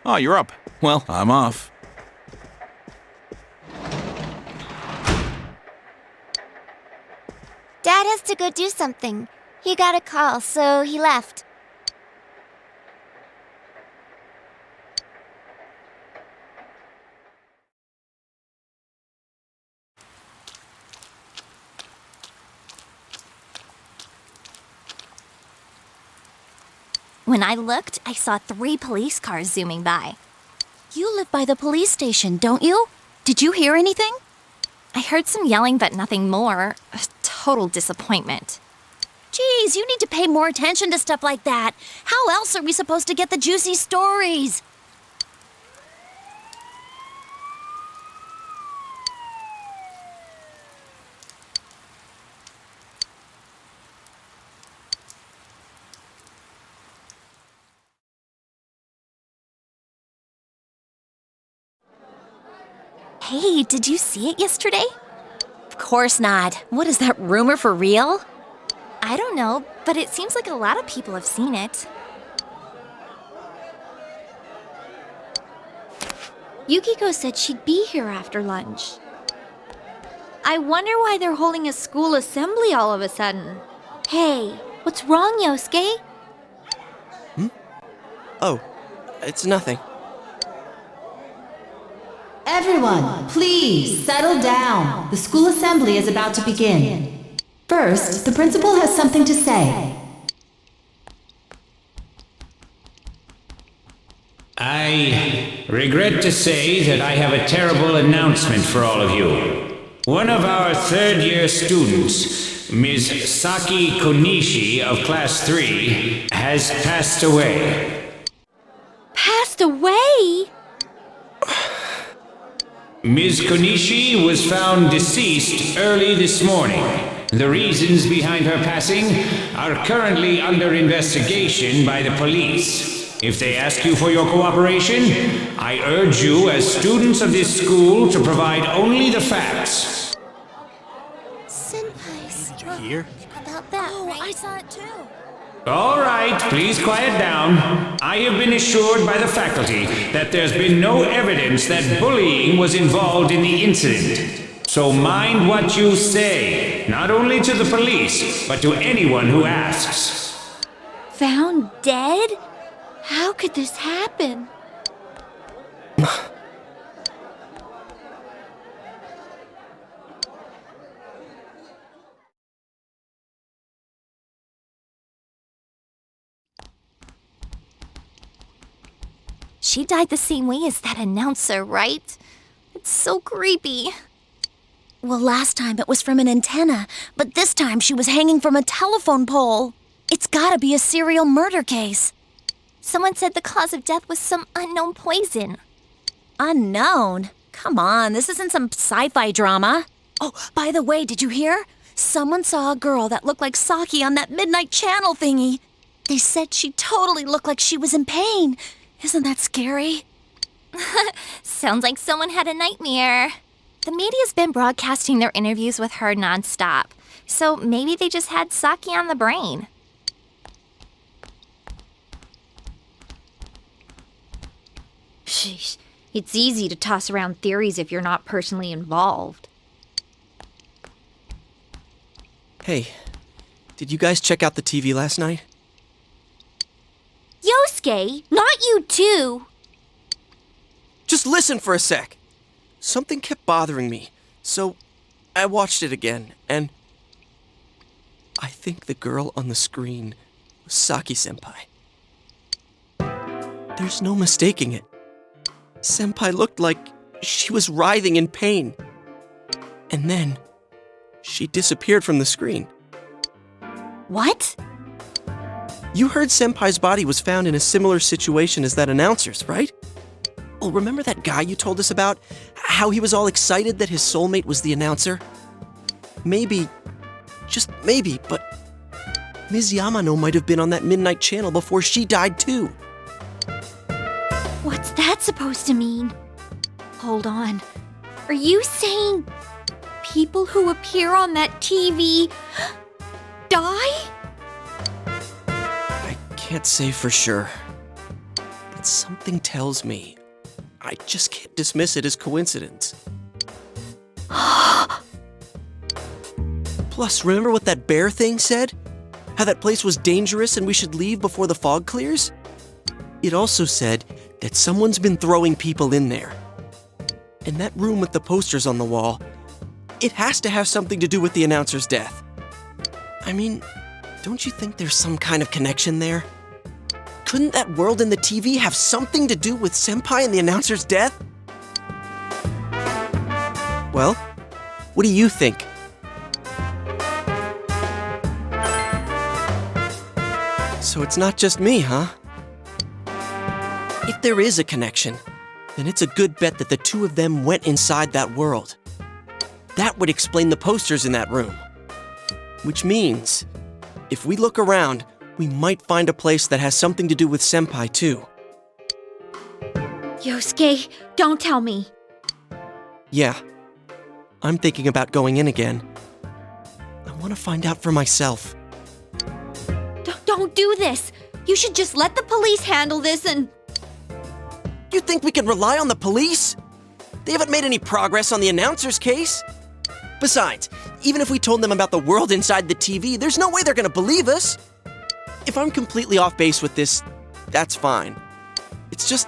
Oh, you're up. Well, I'm off. Dad has to go do something. He got a call, so he left. When I looked, I saw 3 police cars zooming by. You live by the police station, don't you? Did you hear anything? I heard some yelling, but nothing more. A total disappointment. Geez, you need to pay more attention to stuff like that. How else are we supposed to get the juicy stories? Hey, did you see it yesterday? Of course not. What is that, rumor for real? I don't know, but it seems like a lot of people have seen it. Yukiko said she'd be here after lunch. I wonder why they're holding a school assembly all of a sudden. Hey, what's wrong, Yosuke? Oh, it's nothing. Everyone, please settle down. The school assembly is about to begin. First, the principal has something to say. I regret to say that I have a terrible announcement for all of you. One of our third-year students, Ms. Saki Konishi of Class 3, has passed away. Passed away? Ms. Konishi was found deceased early this morning. The reasons behind her passing are currently under investigation by the police. If they ask you for your cooperation, I urge you as students of this school to provide only the facts. Senpai's Did you hear? about that, Oh, right? I saw it too. All right, please quiet down. I have been assured by the faculty that there's been no evidence that bullying was involved in the incident. So mind what you say, not only to the police, but to anyone who asks. Found dead? How could this happen? She died the same way as that announcer, right? It's so creepy. Well, last time it was from an antenna, but this time she was hanging from a telephone pole. It's gotta be a serial murder case. Someone said the cause of death was some unknown poison. Unknown? Come on, this isn't some sci-fi drama. Oh, by the way, did you hear? Someone saw a girl that looked like Saki on that midnight channel thingy. They said she totally looked like she was in pain. Isn't that scary? Sounds like someone had a nightmare. The media's been broadcasting their interviews with her nonstop, so maybe they just had Saki on the brain. Sheesh, it's easy to toss around theories if you're not personally involved. Hey, did you guys check out the TV last night? Yosuke, not you too! Just listen for a sec. Something kept bothering me, so I watched it again, and I think the girl on the screen was Saki-senpai. There's no mistaking it. Senpai looked like she was writhing in pain. And then she disappeared from the screen. What? You heard Senpai's body was found in a similar situation as that announcer's, right? Oh, remember that guy you told us about? How he was all excited that his soulmate was the announcer? Maybe, just maybe, but Ms. Yamano might have been on that midnight channel before she died too. What's that supposed to mean? Hold on. Are you saying people who appear on that TV die? I can't say for sure. But something tells me I just can't dismiss it as coincidence. Plus, remember what that bear thing said? How that place was dangerous and we should leave before the fog clears? It also said that someone's been throwing people in there. And that room with the posters on the wall, it has to have something to do with the announcer's death. I mean, don't you think there's some kind of connection there? Couldn't that world in the TV have something to do with Senpai and the announcer's death? Well, what do you think? So it's not just me, huh? If there is a connection, then it's a good bet that the two of them went inside that world. That would explain the posters in that room. Which means, if we look around, we might find a place that has something to do with Senpai too. Yosuke, don't tell me. Yeah, I'm thinking about going in again. I want to find out for myself. Don't do this. You should just let the police handle this and... You think we can rely on the police? They haven't made any progress on the announcer's case. Besides, even if we told them about the world inside the TV, there's no way they're gonna believe us. If I'm completely off base with this, that's fine. It's just,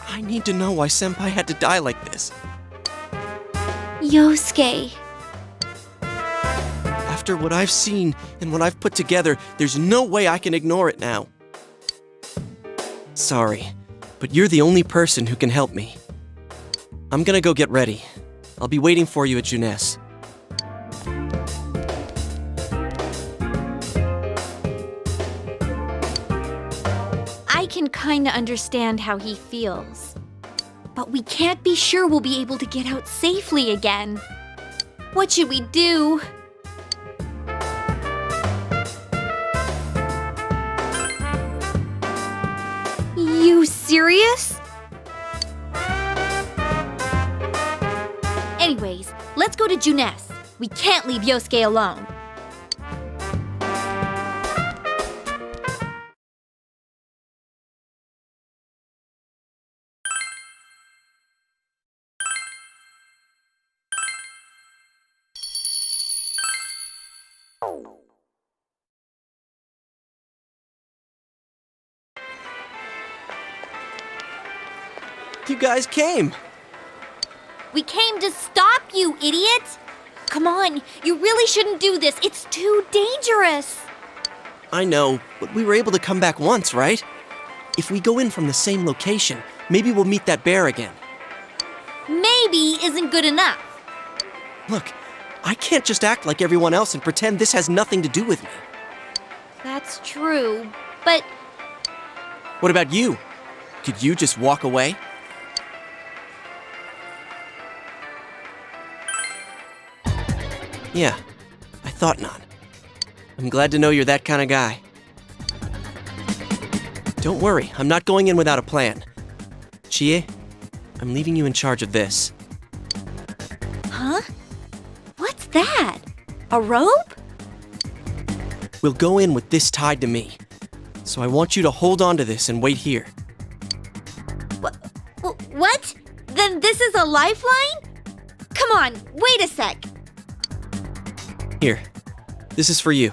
I need to know why Senpai had to die like this. Yosuke. After what I've seen and what I've put together, there's no way I can ignore it now. Sorry, but you're the only person who can help me. I'm gonna go get ready. I'll be waiting for you at Jeunesse. I can kinda understand how he feels. But we can't be sure we'll be able to get out safely again. What should we do? You serious? Anyways, let's go to Jeunesse. We can't leave Yosuke alone. You guys came! We came to stop you, idiot! Come on, you really shouldn't do this. It's too dangerous. I know, but we were able to come back once, right? If we go in from the same location, maybe we'll meet that bear again. Maybe isn't good enough. Look, I can't just act like everyone else and pretend this has nothing to do with me. That's true, but What about you? Could you just walk away? Yeah, I thought not. I'm glad to know you're that kind of guy. Don't worry, I'm not going in without a plan. Chie, I'm leaving you in charge of this. huh? What's that? A rope? We'll go in with this tied to me. So I want you to hold on to this and wait here. What? Then this is a lifeline? Come on, wait a sec. Here, this is for you.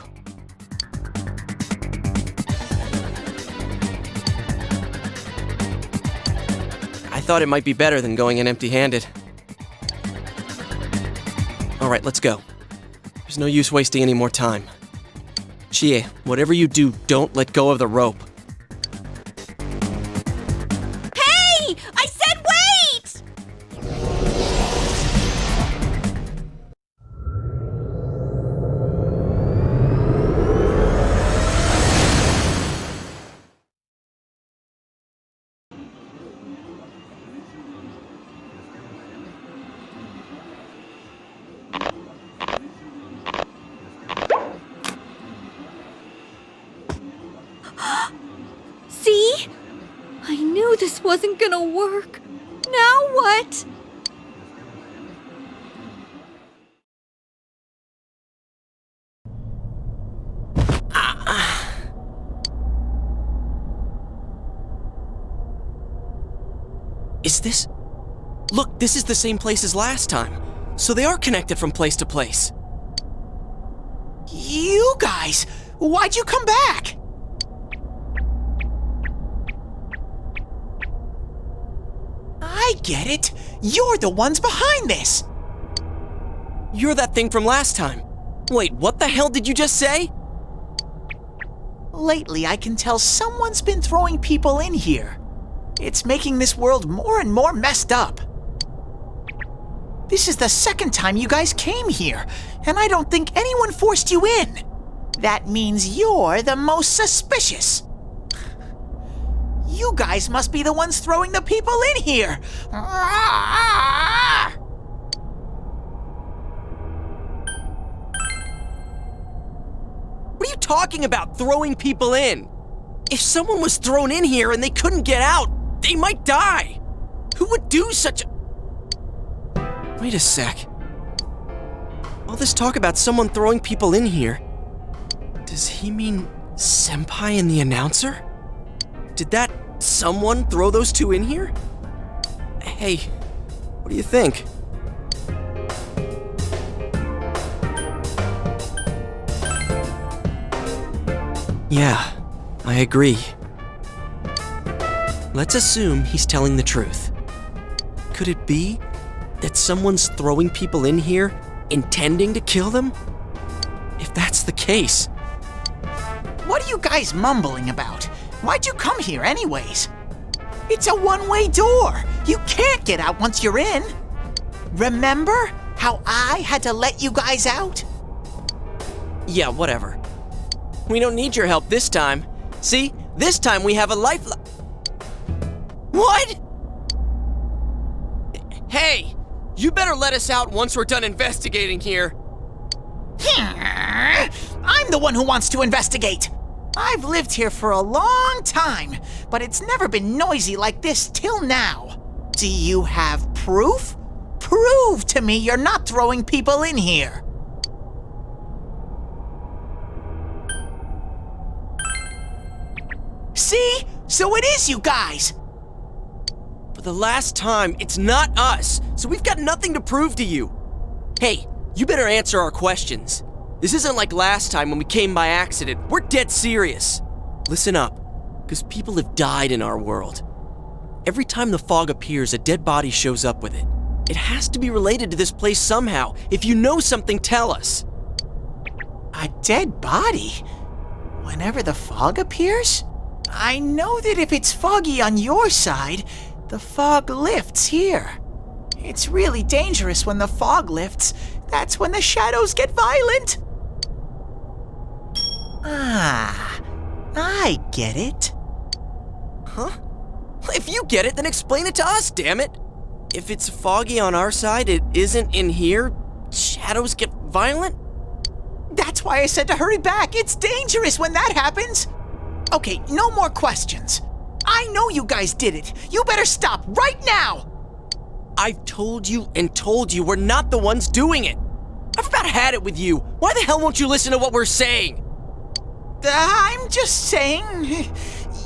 I thought it might be better than going in empty-handed. All right, let's go. There's no use wasting any more time. Chie, whatever you do, don't let go of the rope. Hey! I said wait! See? I knew this wasn't gonna work. Now what? Is this... Look, this is the same place as last time. So they are connected from place to place. You guys, why'd you come back? I get it. You're the ones behind this. You're that thing from last time. Wait, what the hell did you just say? Lately, I can tell someone's been throwing people in here. It's making this world more and more messed up. This is the second time you guys came here, and I don't think anyone forced you in. That means you're the most suspicious. You guys must be the ones throwing the people in here. What are you talking about, throwing people in? If someone was thrown in here and they couldn't get out, they might die. Who would do such a... Wait a sec. All this talk about someone throwing people in here. Does he mean Senpai and the announcer? Did that someone throw those two in here? Hey, what do you think? Yeah, I agree. Let's assume he's telling the truth. Could it be that someone's throwing people in here intending to kill them? If that's the case... What are you guys mumbling about? Why'd you come here anyways? It's a one-way door. You can't get out once you're in. Remember how I had to let you guys out? Yeah, whatever. We don't need your help this time. See, this time we have a lifeline. What? Hey, you better let us out once we're done investigating here. I'm the one who wants to investigate. I've lived here for a long time, but it's never been noisy like this till now. Do you have proof? Prove to me you're not throwing people in here. See? So it is you guys. For the last time, it's not us, so we've got nothing to prove to you. Hey, you better answer our questions. This isn't like last time when we came by accident. We're dead serious. Listen up, because people have died in our world. Every time the fog appears, a dead body shows up with it. It has to be related to this place somehow. If you know something, tell us. A dead body? Whenever the fog appears? I know that if it's foggy on your side, the fog lifts here. It's really dangerous when the fog lifts. That's when the shadows get violent. Ah, I get it. Huh? If you get it, then explain it to us, damn it. If it's foggy on our side, it isn't in here, shadows get violent? That's why I said to hurry back. It's dangerous when that happens. Okay, no more questions. I know you guys did it. You better stop right now. I've told you and told you we're not the ones doing it. I've about had it with you. Why the hell won't you listen to what we're saying? I'm just saying,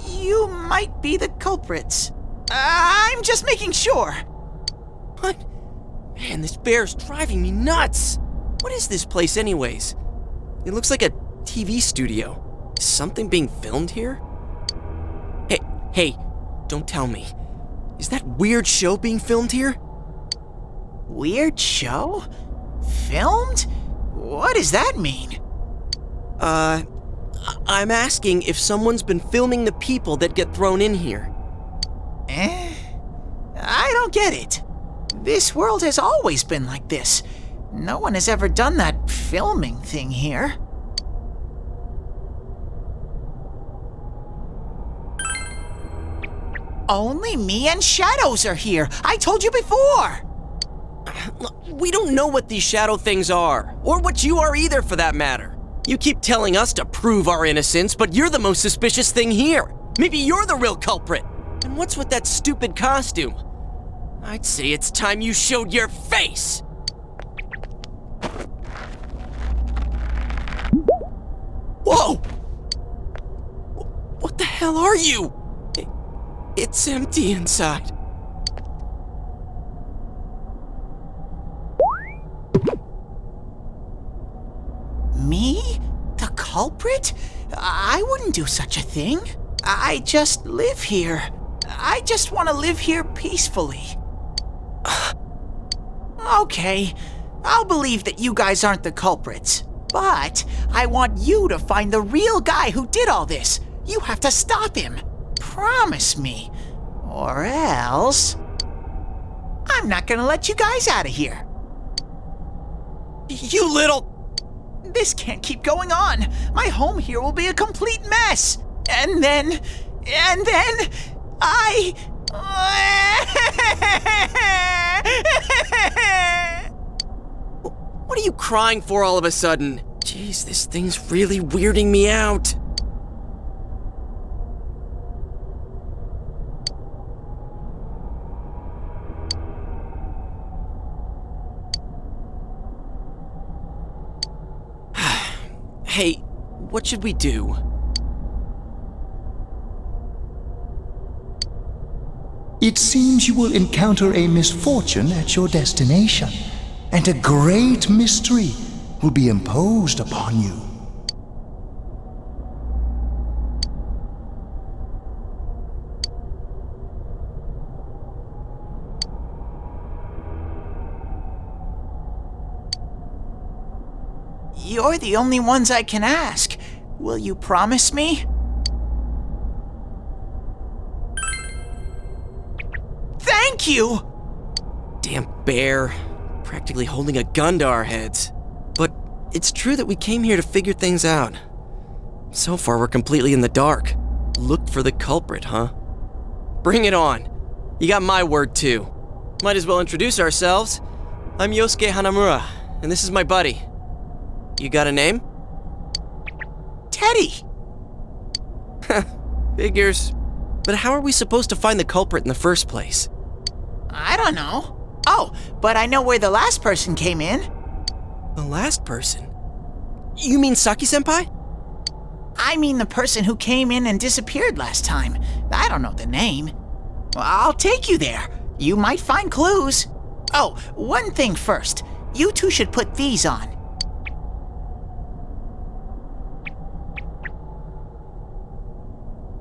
you might be the culprits. I'm just making sure. What? Man, this bear's driving me nuts. What is this place anyways? It looks like a TV studio. Is something being filmed here? Hey, don't tell me. Is that weird show being filmed here? Weird show? Filmed? What does that mean? I'm asking if someone's been filming the people that get thrown in here. I don't get it. This world has always been like this. No one has ever done that filming thing here. Only me and Shadows are here. I told you before. We don't know what these shadow things are, or what you are either for that matter. You keep telling us to prove our innocence, but you're the most suspicious thing here. Maybe you're the real culprit. And what's with that stupid costume? I'd say it's time you showed your face. Whoa! What the hell are you? It's empty inside. culprit? I wouldn't do such a thing. I just live here. I just want to live here peacefully. Okay, I'll believe that you guys aren't the culprits. But I want you to find the real guy who did all this. You have to stop him. Promise me. Or else... I'm not gonna let you guys out of here. You little... This can't keep going on. My home here will be a complete mess. And then I... What are you crying for all of a sudden? Jeez, this thing's really weirding me out. Hey, what should we do? It seems you will encounter a misfortune at your destination, and a great mystery will be imposed upon you. You're the only ones I can ask. Will you promise me? Thank you! Damn bear. Practically holding a gun to our heads. But it's true that we came here to figure things out. So far, we're completely in the dark. Look for the culprit, huh? Bring it on. You got my word, too. Might as well introduce ourselves. I'm Yosuke Hanamura, and this is my buddy. You got a name? Teddy! Figures. But how are we supposed to find the culprit in the first place? I don't know. Oh, but I know where the last person came in. The last person? You mean Saki-senpai? I mean the person who came in and disappeared last time. I don't know the name. Well, I'll take you there. You might find clues. Oh, one thing first. You two should put these on.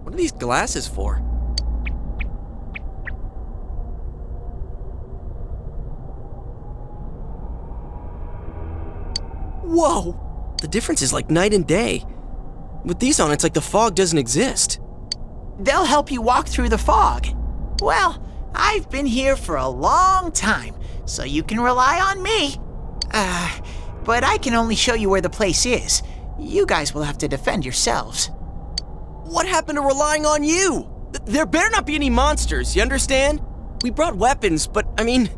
What are these glasses for? Whoa! The difference is like night and day. With these on, it's like the fog doesn't exist. They'll help you walk through the fog. Well, I've been here for a long time, so you can rely on me. But I can only show you where the place is. You guys will have to defend yourselves. What happened to relying on you? There better not be any monsters, you understand? We brought weapons, but I mean,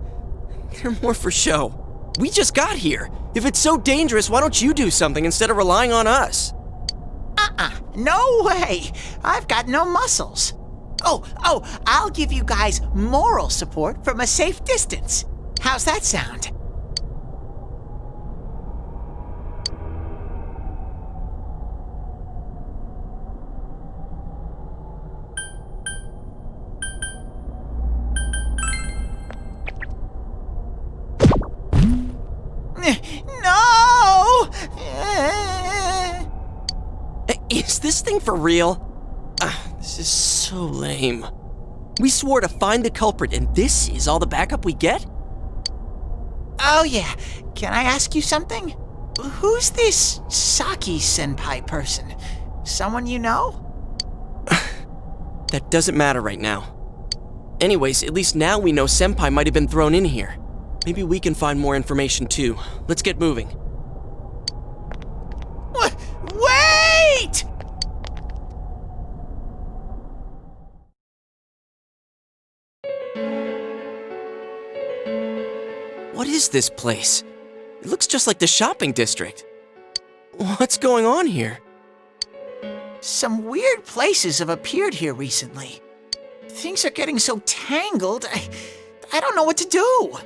they're more for show. We just got here. If it's so dangerous, why don't you do something instead of relying on us? No way! I've got no muscles. Oh, I'll give you guys moral support from a safe distance. How's that sound? No! Is this thing for real? This is so lame. We swore to find the culprit, and this is all the backup we get? Oh yeah, can I ask you something? Who's this Saki-senpai person? Someone you know? That doesn't matter right now. Anyways, at least now we know Senpai might have been thrown in here. Maybe we can find more information too. Let's get moving. Wait! What is this place? It looks just like the shopping district. What's going on here? Some weird places have appeared here recently. Things are getting so tangled, I don't know what to do.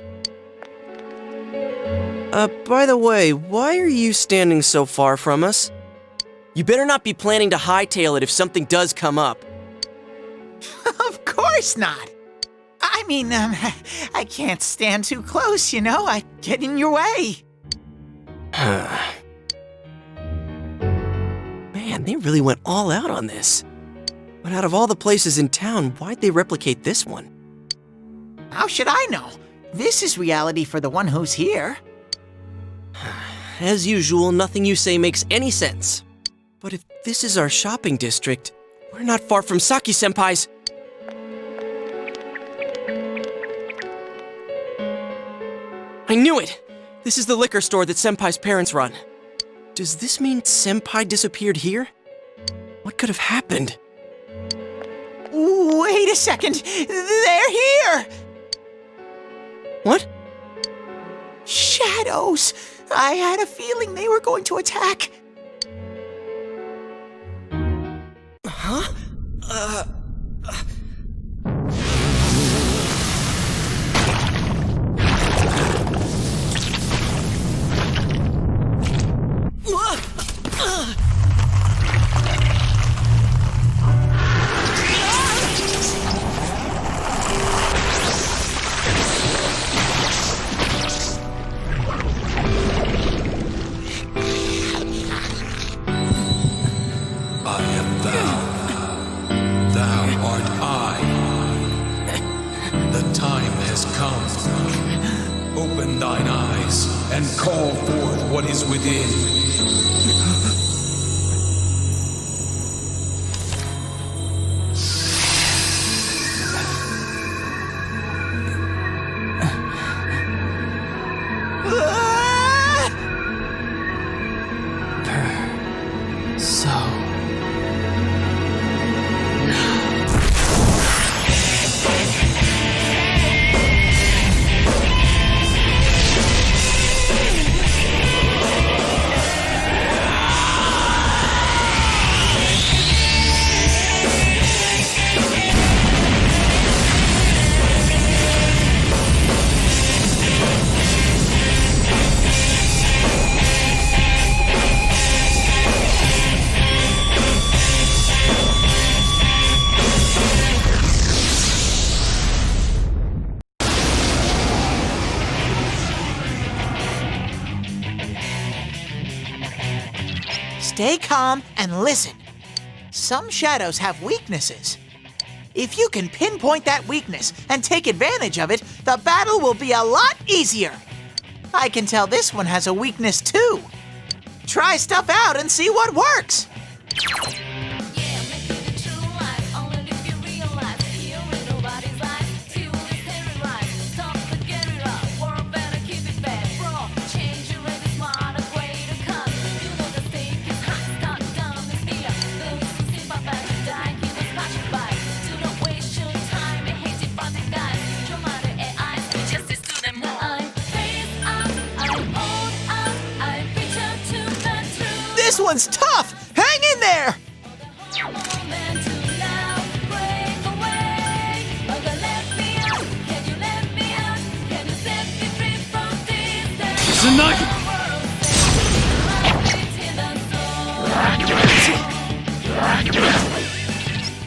By the way, why are you standing so far from us? You better not be planning to hightail it if something does come up. Of course not. I mean, I can't stand too close, you know? I get in your way. Man, they really went all out on this. But out of all the places in town, why'd they replicate this one? How should I know? This is reality for the one who's here. As usual, nothing you say makes any sense. But if this is our shopping district, we're not far from Saki-senpai's. I knew it! This is the liquor store that Senpai's parents run. Does this mean Senpai disappeared here? What could have happened? Wait a second! They're here! What? Shadows! I had a feeling they were going to attack. Huh? I am thou. Thou art I. The time has come. Open thine eyes and call forth what is within. Stay calm and listen. Some shadows have weaknesses. If you can pinpoint that weakness and take advantage of it, the battle will be a lot easier. I can tell this one has a weakness too. Try stuff out and see what works. This one's tough! Hang in there!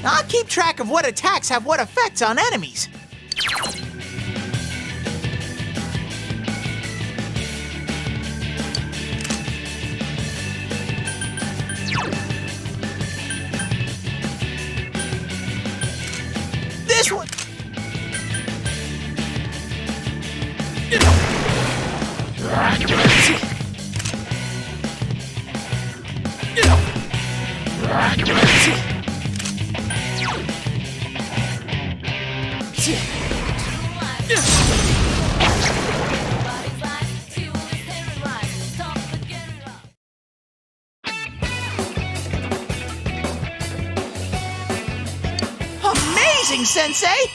I'll keep track of what attacks have what effects on enemies. This one! Amazing, Sensei!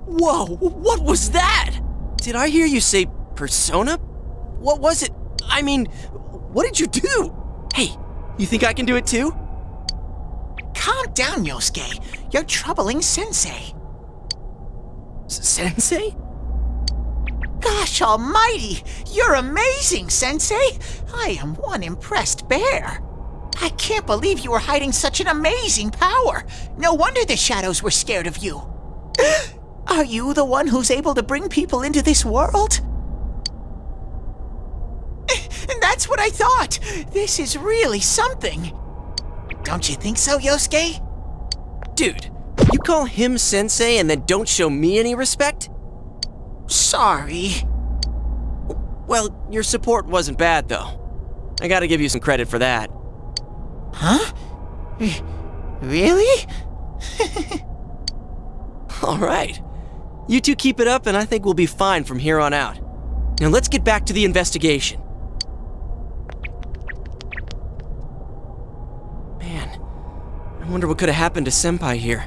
Whoa, what was that? Did I hear you say persona? What was it? I mean, what did you do? Hey, you think I can do it too? Calm down, Yosuke. You're troubling Sensei. Sensei? Gosh almighty! You're amazing, Sensei! I am one impressed bear. I can't believe you were hiding such an amazing power. No wonder the shadows were scared of you. Are you the one who's able to bring people into this world? That's what I thought. This is really something. Don't you think so, Yosuke? Dude, you call him Sensei and then don't show me any respect? Sorry. Well, your support wasn't bad, though. I gotta give you some credit for that. Huh? Really? All right. You two keep it up, and I think we'll be fine from here on out. Now let's get back to the investigation. Man, I wonder what could have happened to Senpai here.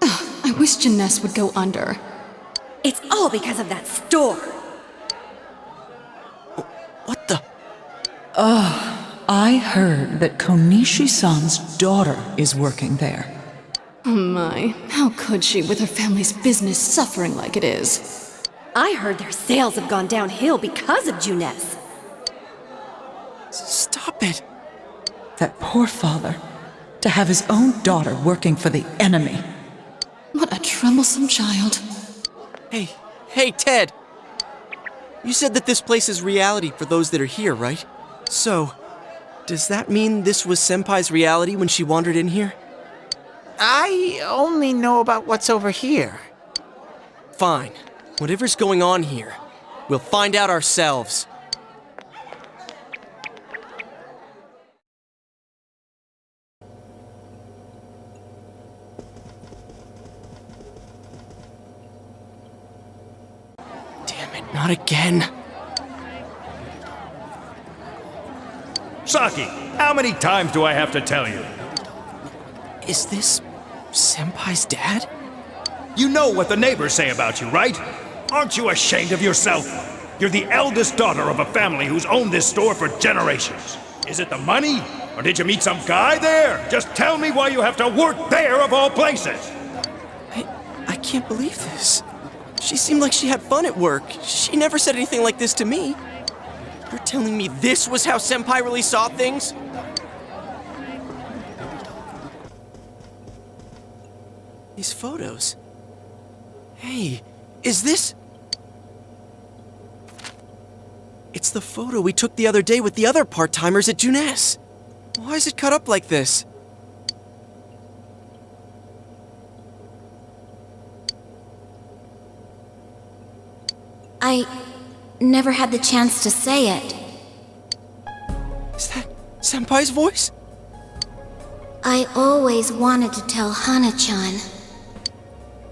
I wish Jeunesse would go under. It's all because of that store. What the? I heard that Konishi-san's daughter is working there. Oh my, how could she with her family's business suffering like it is? I heard their sales have gone downhill because of Jeunesse. Stop it. That poor father, to have his own daughter working for the enemy. What a troublesome child. Hey, Ted. You said that this place is reality for those that are here, right? So, does that mean this was Senpai's reality when she wandered in here? I only know about what's over here. Fine. Whatever's going on here, we'll find out ourselves. Damn it, not again. Saki, how many times do I have to tell you? Is this Senpai's dad? You know what the neighbors say about you, right? Aren't you ashamed of yourself? You're the eldest daughter of a family who's owned this store for generations. Is it the money? Or did you meet some guy there? Just tell me why you have to work there of all places. I can't believe this. She seemed like she had fun at work. She never said anything like this to me. You're telling me this was how Senpai really saw things? These photos. Hey, is this... It's the photo we took the other day with the other part-timers at Jeunesse. Why is it cut up like this? I never had the chance to say it. Is that Senpai's voice? I always wanted to tell Hana-chan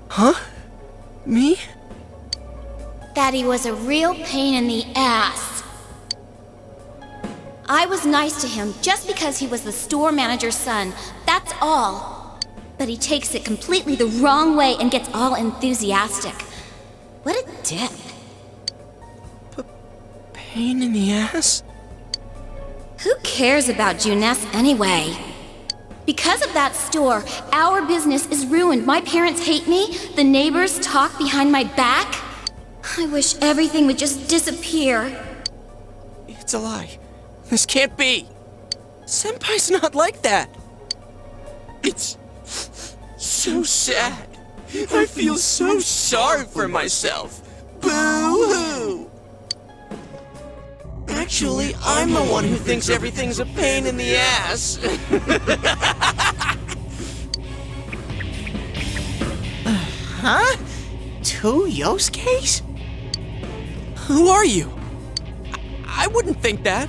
Huh? Me? that he was a real pain in the ass. I was nice to him just because he was the store manager's son, that's all. But he takes it completely the wrong way and gets all enthusiastic. What a dick. Pain in the ass? Who cares about Jeunesse anyway? Because of that store, our business is ruined. My parents hate me. The neighbors talk behind my back. I wish everything would just disappear. It's a lie. This can't be. Senpai's not like that. It's so sad. I feel so sorry for myself. Boo-hoo! Actually, I'm the one who thinks everything's a pain in the ass. Huh? Two Yosuke's? Who are you? I wouldn't think that.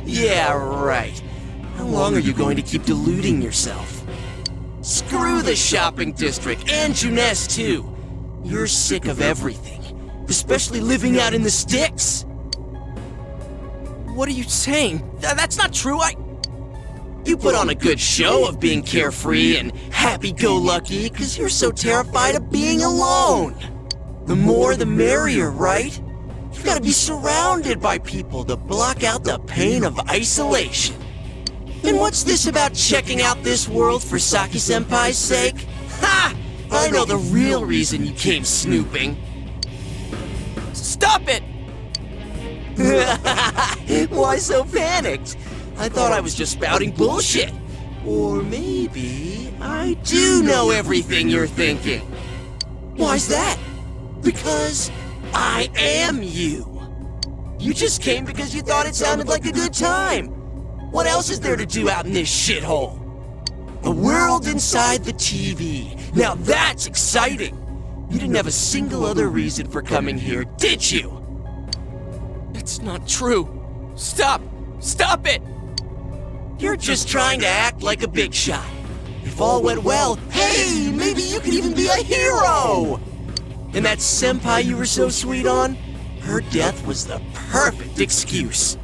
Yeah, right. How long are you going to keep deluding yourself? Screw the shopping district and Jeunesse too. You're sick of everything, especially living out in the sticks. What are you saying? That's not true. You put on a good show of being carefree and happy-go-lucky because you're so terrified of being alone. The more the merrier, right? You've got to be surrounded by people to block out the pain of isolation. And what's this about checking out this world for Saki-senpai's sake? Ha! I know the real reason you came snooping. Stop it! Why so panicked? I thought I was just spouting bullshit. Or maybe I do know everything you're thinking. Why's that? Because I am you. You just came because you thought it sounded like a good time. What else is there to do out in this shithole? The world inside the TV. Now that's exciting. You didn't have a single other reason for coming here, did you? That's not true. Stop! Stop it! You're just trying to act like a big shot. If all went well, hey, maybe you could even be a hero! And that senpai you were so sweet on, her death was the perfect excuse.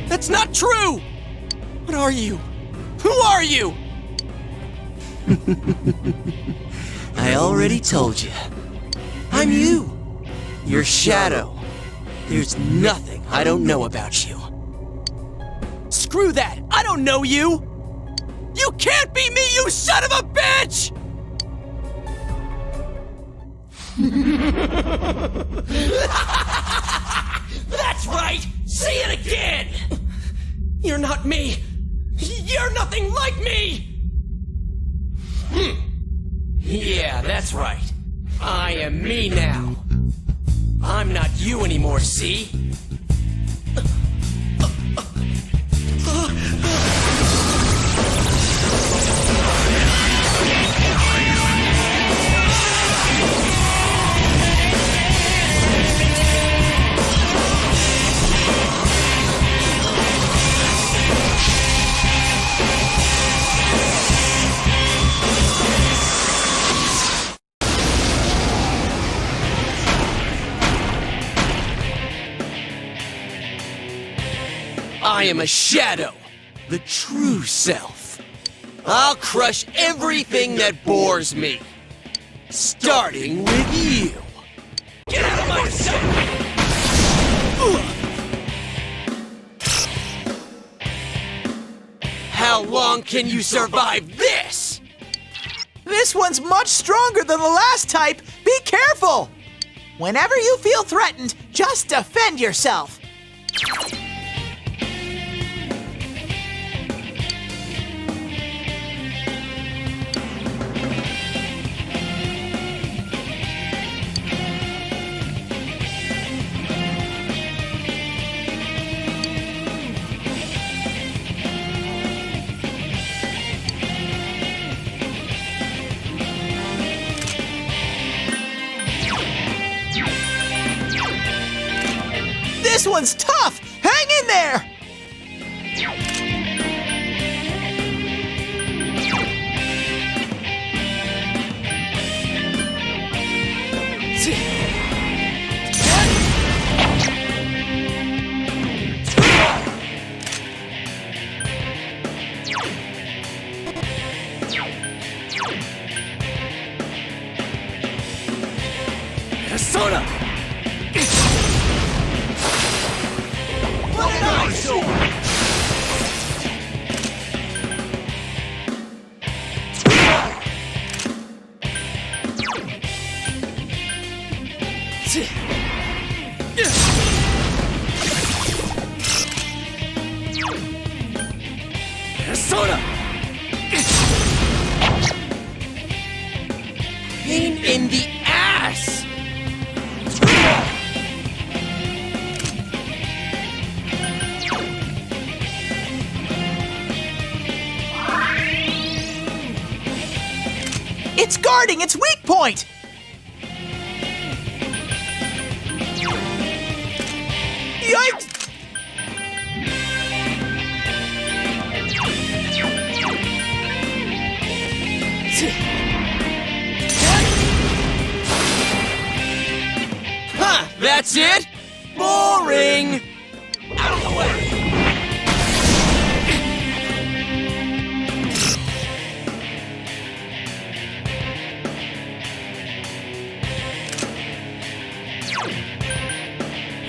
That's not true! What are you? Who are you? I already told you. I'm you. Your shadow. There's nothing I don't know about you. Screw that! I don't know you! You can't be me, you son of a bitch! That's right! Say it again! You're not me! You're nothing like me! Yeah, that's right. I am me now. I'm not you anymore, see? I am a shadow, the true self. I'll crush everything that bores me, starting with you. Get out of my sight! How long can you survive this? This one's much stronger than the last type. Be careful! Whenever you feel threatened, just defend yourself. This one's tough! Hang in there! Persona! Persona! Pain in the ass! It's guarding its weak point! Yikes! Huh, that's it? Boring! Out of the way!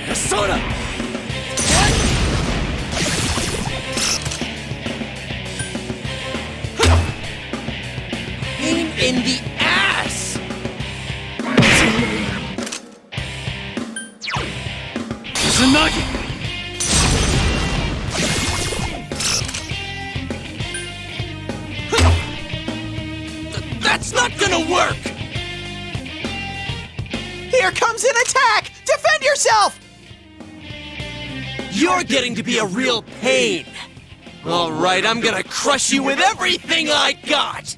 Persona! in the ass! Tsunagi! That's not gonna work! Here comes an attack! Defend yourself! You're getting to be a real pain! Alright, I'm gonna crush you with everything I got!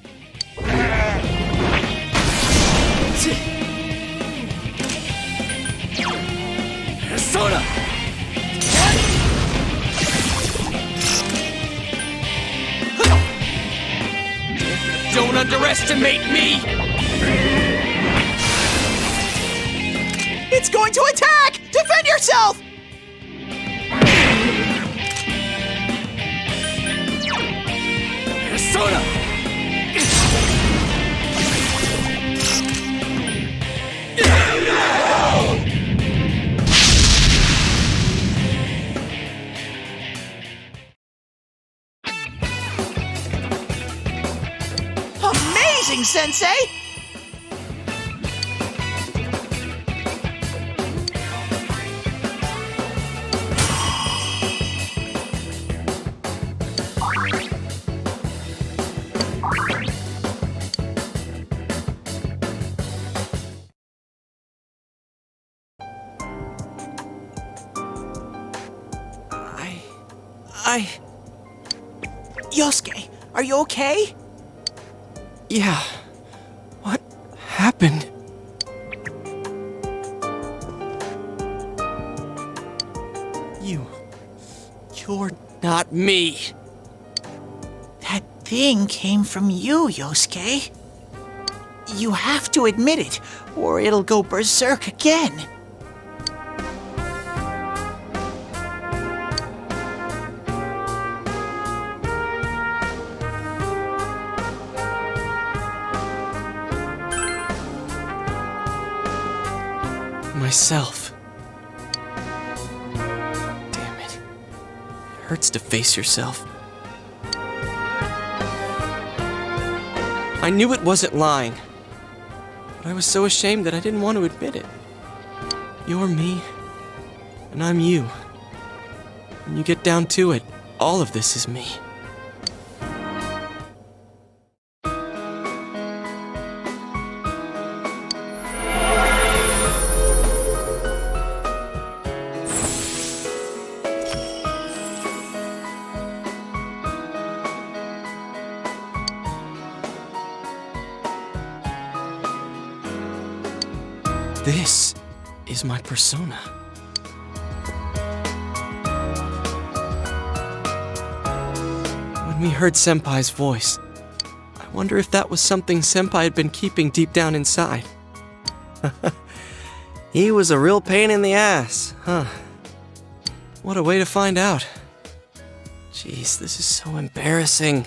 Soda! Don't underestimate me! It's going to attack! Defend yourself! Soda! Amazing, Sensei! Yosuke, are you okay? Yeah. What happened? You're not me. That thing came from you, Yosuke. You have to admit it, or it'll go berserk again. Myself. Damn it. It hurts to face yourself. I knew it wasn't lying, but I was so ashamed that I didn't want to admit it. You're me, and I'm you. When you get down to it, all of this is me. This is my persona. When we heard Senpai's voice, I wonder if that was something Senpai had been keeping deep down inside. He was a real pain in the ass, huh? What a way to find out. Jeez, this is so embarrassing.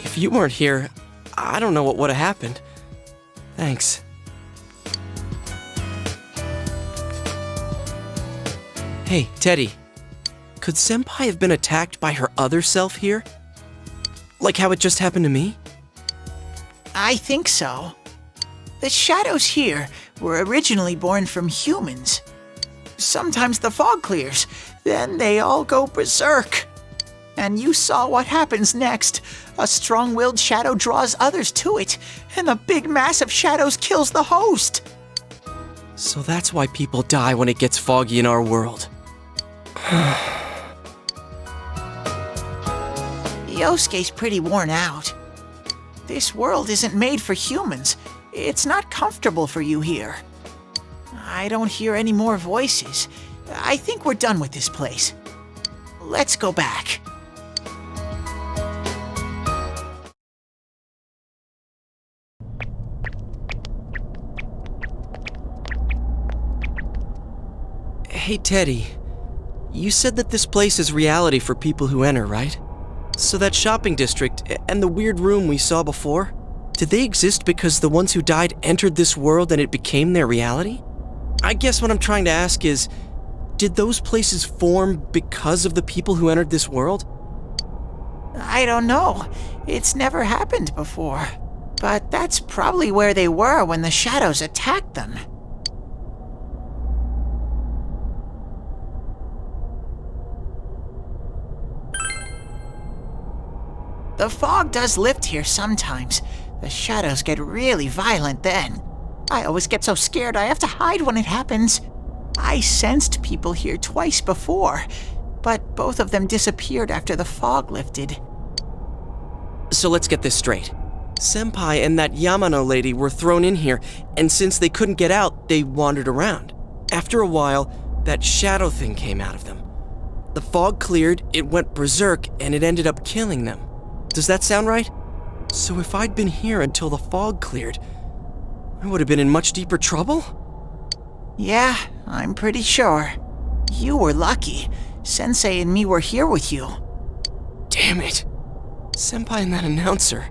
If you weren't here, I don't know what would have happened. Thanks. Hey, Teddy. Could Senpai have been attacked by her other self here? Like how it just happened to me? I think so. The shadows here were originally born from humans. Sometimes the fog clears, then they all go berserk. And you saw what happens next. A strong-willed shadow draws others to it, and the big mass of shadows kills the host. So that's why people die when it gets foggy in our world. Yosuke's pretty worn out. This world isn't made for humans. It's not comfortable for you here. I don't hear any more voices. I think we're done with this place. Let's go back. Hey, Teddy. You said that this place is reality for people who enter, right? So that shopping district and the weird room we saw before, did they exist because the ones who died entered this world and it became their reality? I guess what I'm trying to ask is, did those places form because of the people who entered this world? I don't know. It's never happened before. But that's probably where they were when the shadows attacked them. The fog does lift here sometimes. The shadows get really violent then. I always get so scared I have to hide when it happens. I sensed people here twice before, but both of them disappeared after the fog lifted. So let's get this straight. Senpai and that Yamano lady were thrown in here, and since they couldn't get out, they wandered around. After a while, that shadow thing came out of them. The fog cleared, it went berserk, and it ended up killing them. Does that sound right? So if I'd been here until the fog cleared, I would have been in much deeper trouble? Yeah, I'm pretty sure. You were lucky. Sensei and me were here with you. Damn it. Senpai and that announcer,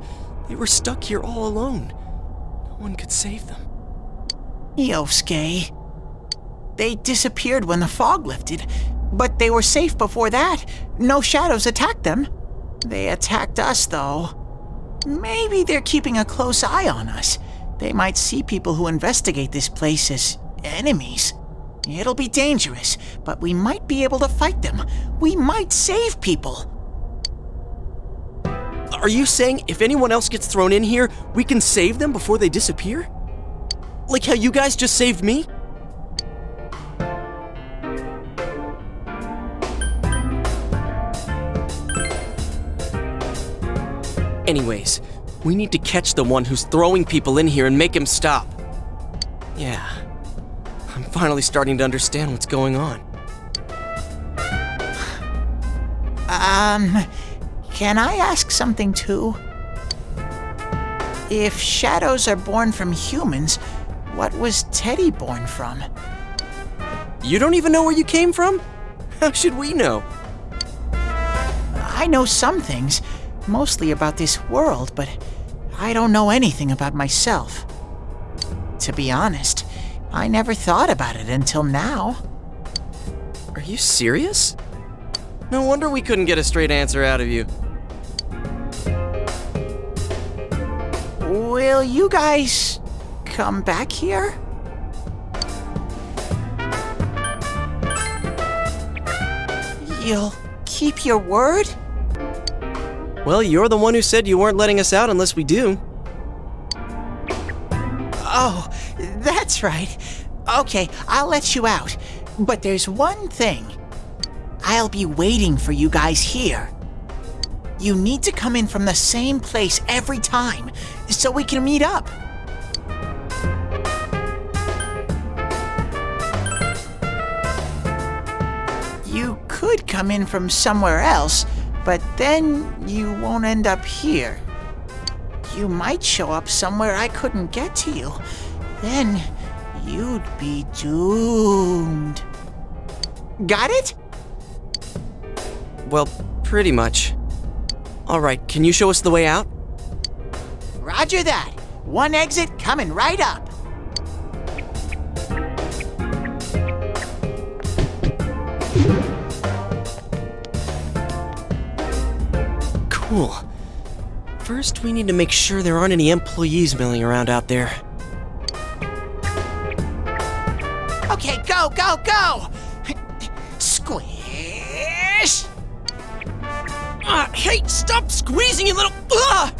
they were stuck here all alone. No one could save them. Yosuke. They disappeared when the fog lifted, but they were safe before that. No shadows attacked them. They attacked us, though. Maybe they're keeping a close eye on us. They might see people who investigate this place as enemies. It'll be dangerous, but we might be able to fight them. We might save people. Are you saying if anyone else gets thrown in here, we can save them before they disappear? Like how you guys just saved me? Anyways, we need to catch the one who's throwing people in here and make him stop. Yeah, I'm finally starting to understand what's going on. Can I ask something too? If shadows are born from humans, what was Teddy born from? You don't even know where you came from? How should we know? I know some things, mostly about this world, but I don't know anything about myself. To be honest, I never thought about it until now. Are you serious? No wonder we couldn't get a straight answer out of you. Will you guys come back here? You'll keep your word? Well, you're the one who said you weren't letting us out unless we do. Oh, that's right. Okay, I'll let you out. But there's one thing. I'll be waiting for you guys here. You need to come in from the same place every time, so we can meet up. You could come in from somewhere else, but then you won't end up here. You might show up somewhere I couldn't get to you. Then you'd be doomed. Got it? Well, pretty much. All right, can you show us the way out? Roger that. One exit coming right up. Cool. First, we need to make sure there aren't any employees milling around out there. Okay, go, go, go! Squish! Hey, stop squeezing, you little... Ugh!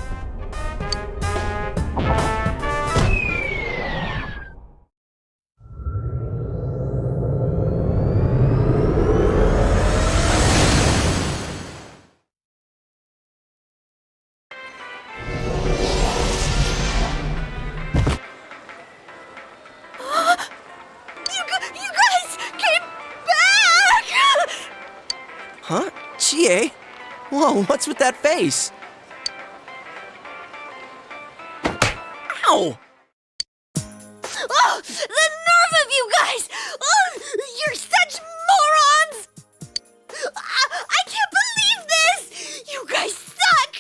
You guys came back! Huh? Chie? Whoa, what's with that face? Ow! Oh, the nerve of you guys! Oh, you're such morons! I can't believe this! You guys suck!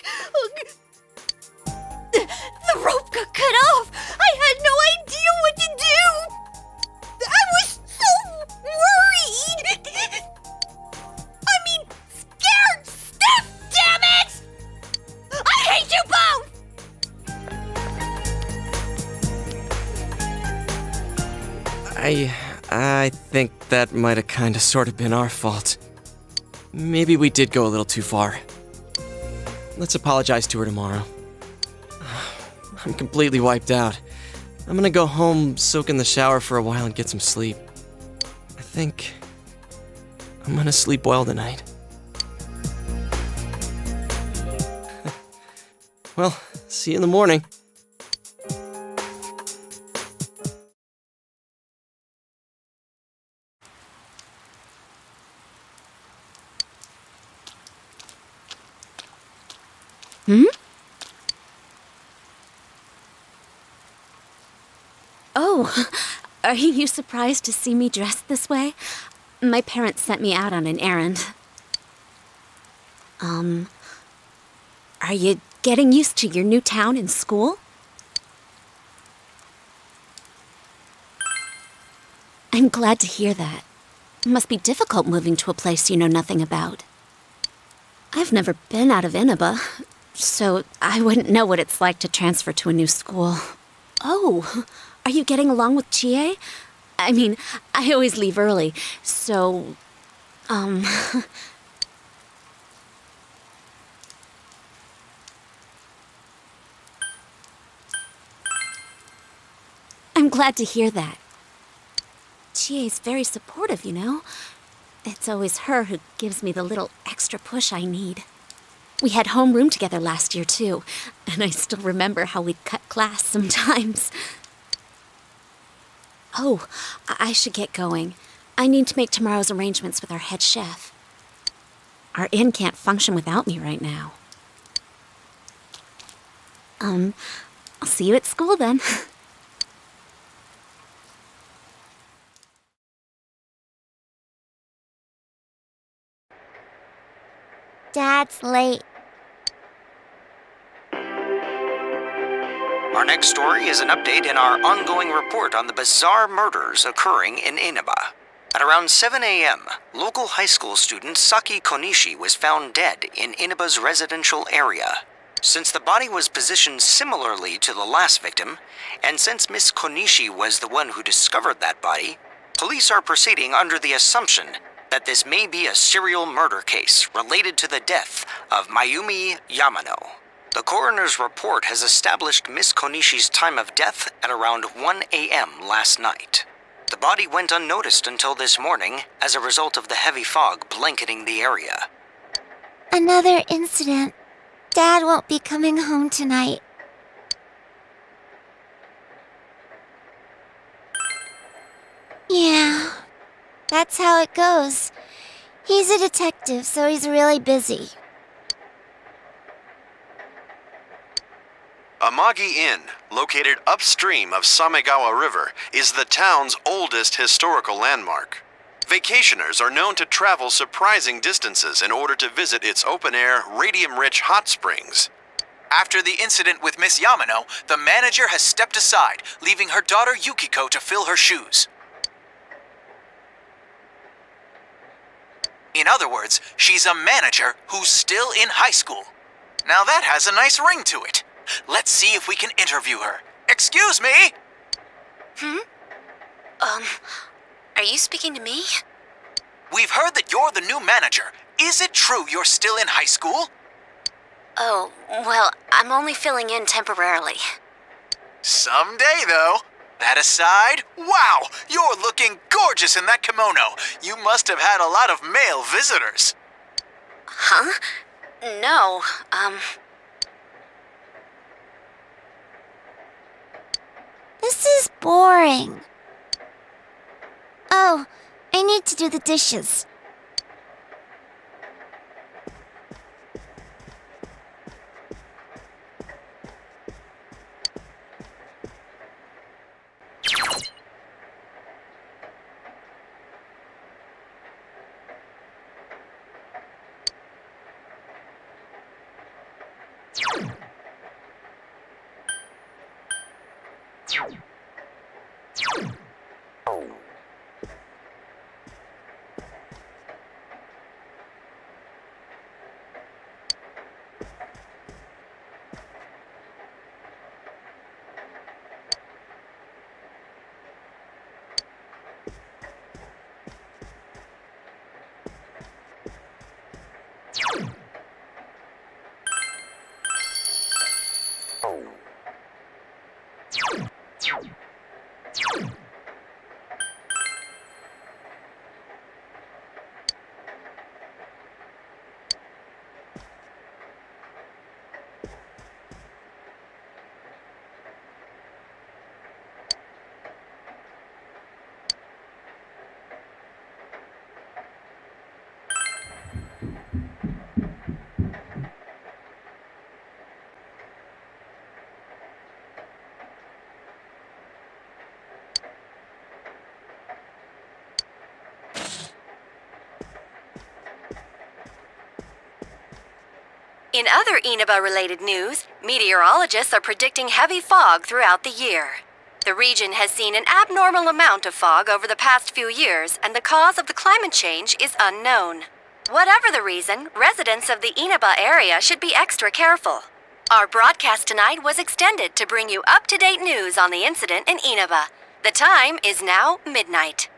The rope got cut off! I had no idea what to do! I was so worried! I mean, scared stiff, damn it! I think that might have kinda sorta been our fault. Maybe we did go a little too far. Let's apologize to her tomorrow. I'm completely wiped out. I'm gonna go home, soak in the shower for a while, and get some sleep. I think I'm gonna sleep well tonight. Well, see you in the morning. Oh, are you surprised to see me dressed this way? My parents sent me out on an errand. Are you getting used to your new town and school? I'm glad to hear that. It must be difficult moving to a place you know nothing about. I've never been out of Inaba, so I wouldn't know what it's like to transfer to a new school. Oh, are you getting along with Chie? I mean, I always leave early, so, I'm glad to hear that. Chie's very supportive, you know? It's always her who gives me the little extra push I need. We had homeroom together last year, too, and I still remember how we'd cut class sometimes. Oh, I should get going. I need to make tomorrow's arrangements with our head chef. Our inn can't function without me right now. I'll see you at school then. Dad's late. Our next story is an update in our ongoing report on the bizarre murders occurring in Inaba. At around 7 a.m., local high school student Saki Konishi was found dead in Inaba's residential area. Since the body was positioned similarly to the last victim, and since Miss Konishi was the one who discovered that body, police are proceeding under the assumption that this may be a serial murder case related to the death of Mayumi Yamano. The coroner's report has established Miss Konishi's time of death at around 1 a.m. last night. The body went unnoticed until this morning as a result of the heavy fog blanketing the area. Another incident. Dad won't be coming home tonight. Yeah, that's how it goes. He's a detective, so he's really busy. Amagi Inn, located upstream of Samegawa River, is the town's oldest historical landmark. Vacationers are known to travel surprising distances in order to visit its open-air, radium-rich hot springs. After the incident with Miss Yamano, the manager has stepped aside, leaving her daughter Yukiko to fill her shoes. In other words, she's a manager who's still in high school. Now that has a nice ring to it. Let's see if we can interview her. Excuse me? Are you speaking to me? We've heard that you're the new manager. Is it true you're still in high school? Oh, well, I'm only filling in temporarily. Someday, though. That aside, wow, you're looking gorgeous in that kimono. You must have had a lot of male visitors. Huh? No, This is boring. Oh, I need to do the dishes. In other Inaba-related news, meteorologists are predicting heavy fog throughout the year. The region has seen an abnormal amount of fog over the past few years, and the cause of the climate change is unknown. Whatever the reason, residents of the Inaba area should be extra careful. Our broadcast tonight was extended to bring you up-to-date news on the incident in Inaba. The time is now midnight.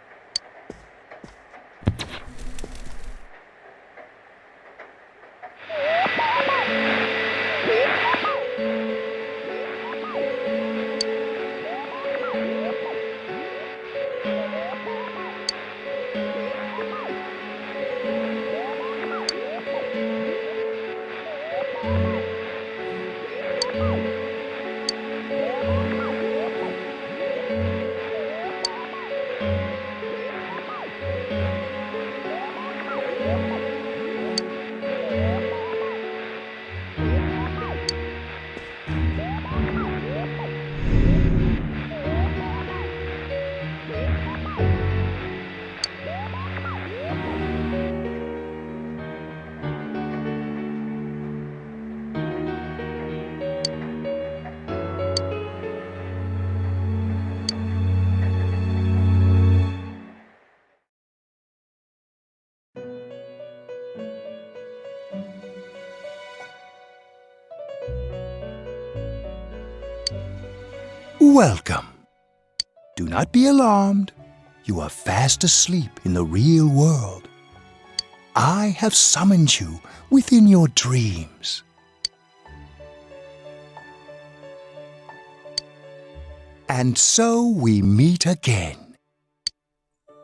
Welcome. Do not be alarmed. You are fast asleep in the real world. I have summoned you within your dreams. And so we meet again.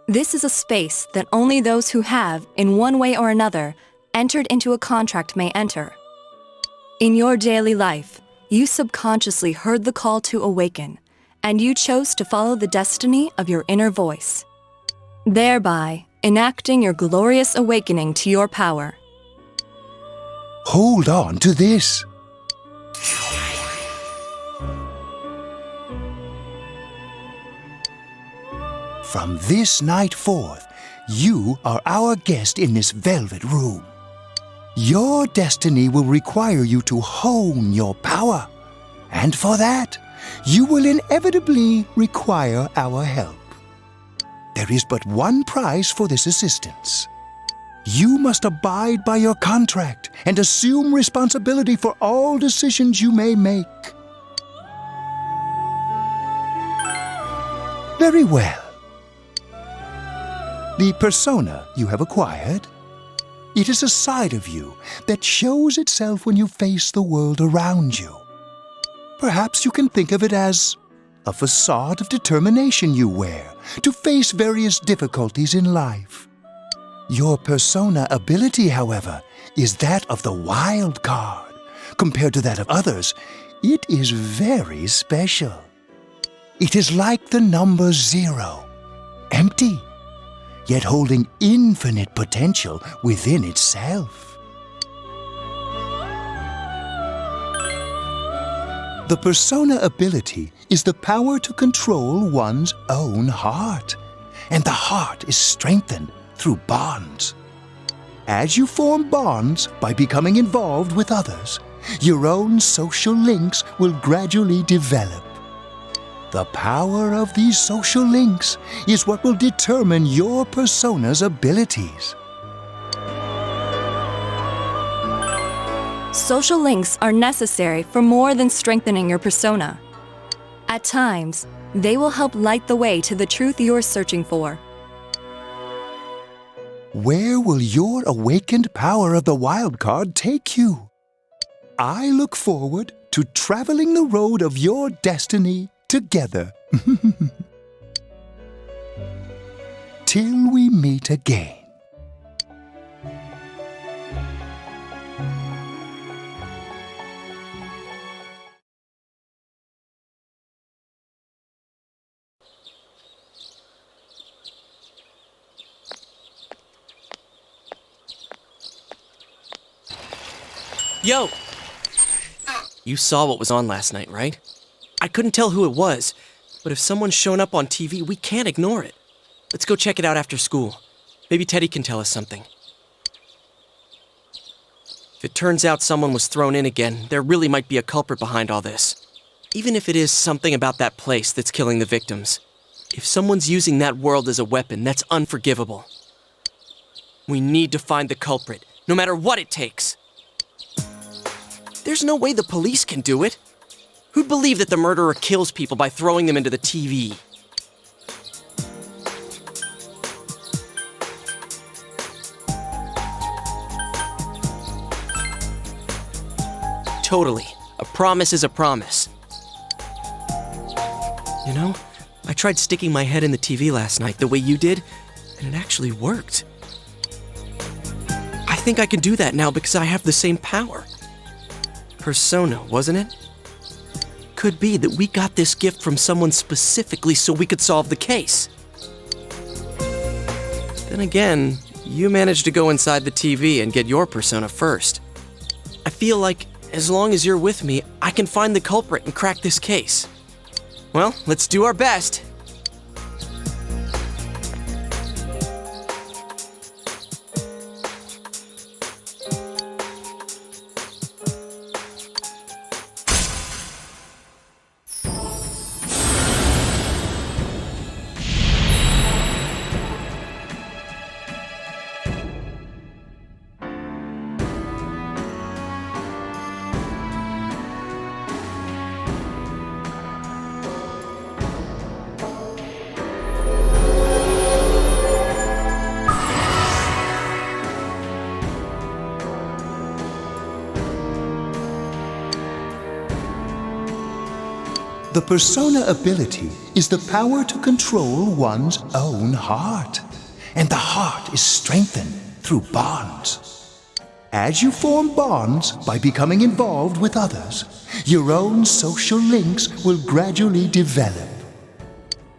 This is a space that only those who have, in one way or another, entered into a contract may enter. In your daily life, you subconsciously heard the call to awaken, and you chose to follow the destiny of your inner voice, thereby enacting your glorious awakening to your power. Hold on to this. From this night forth, you are our guest in this velvet room. Your destiny will require you to hone your power, and for that, you will inevitably require our help. There is but one price for this assistance. You must abide by your contract and assume responsibility for all decisions you may make. Very well. The persona you have acquired, it is a side of you that shows itself when you face the world around you. Perhaps you can think of it as a facade of determination you wear to face various difficulties in life. Your persona ability, however, is that of the wild card. Compared to that of others, it is very special. It is like the number 0, empty, yet holding infinite potential within itself. The persona ability is the power to control one's own heart, and the heart is strengthened through bonds. As you form bonds by becoming involved with others, your own social links will gradually develop. The power of these social links is what will determine your persona's abilities. Social links are necessary for more than strengthening your persona. At times, they will help light the way to the truth you're searching for. Where will your awakened power of the wild card take you? I look forward to traveling the road of your destiny together. Till we meet again. Yo! You saw what was on last night, right? I couldn't tell who it was, but if someone's shown up on TV, we can't ignore it. Let's go check it out after school. Maybe Teddy can tell us something. If it turns out someone was thrown in again, there really might be a culprit behind all this. Even if it is something about that place that's killing the victims. If someone's using that world as a weapon, that's unforgivable. We need to find the culprit, no matter what it takes. There's no way the police can do it. Who'd believe that the murderer kills people by throwing them into the TV? Totally. A promise is a promise. You know, I tried sticking my head in the TV last night the way you did, and it actually worked. I think I can do that now because I have the same power. Persona, wasn't it? Could be that we got this gift from someone specifically so we could solve the case. Then again, you managed to go inside the TV and get your persona first. I feel like as long as you're with me, I can find the culprit and crack this case. Well, let's do our best. The persona ability is the power to control one's own heart. And the heart is strengthened through bonds. As you form bonds by becoming involved with others, your own social links will gradually develop.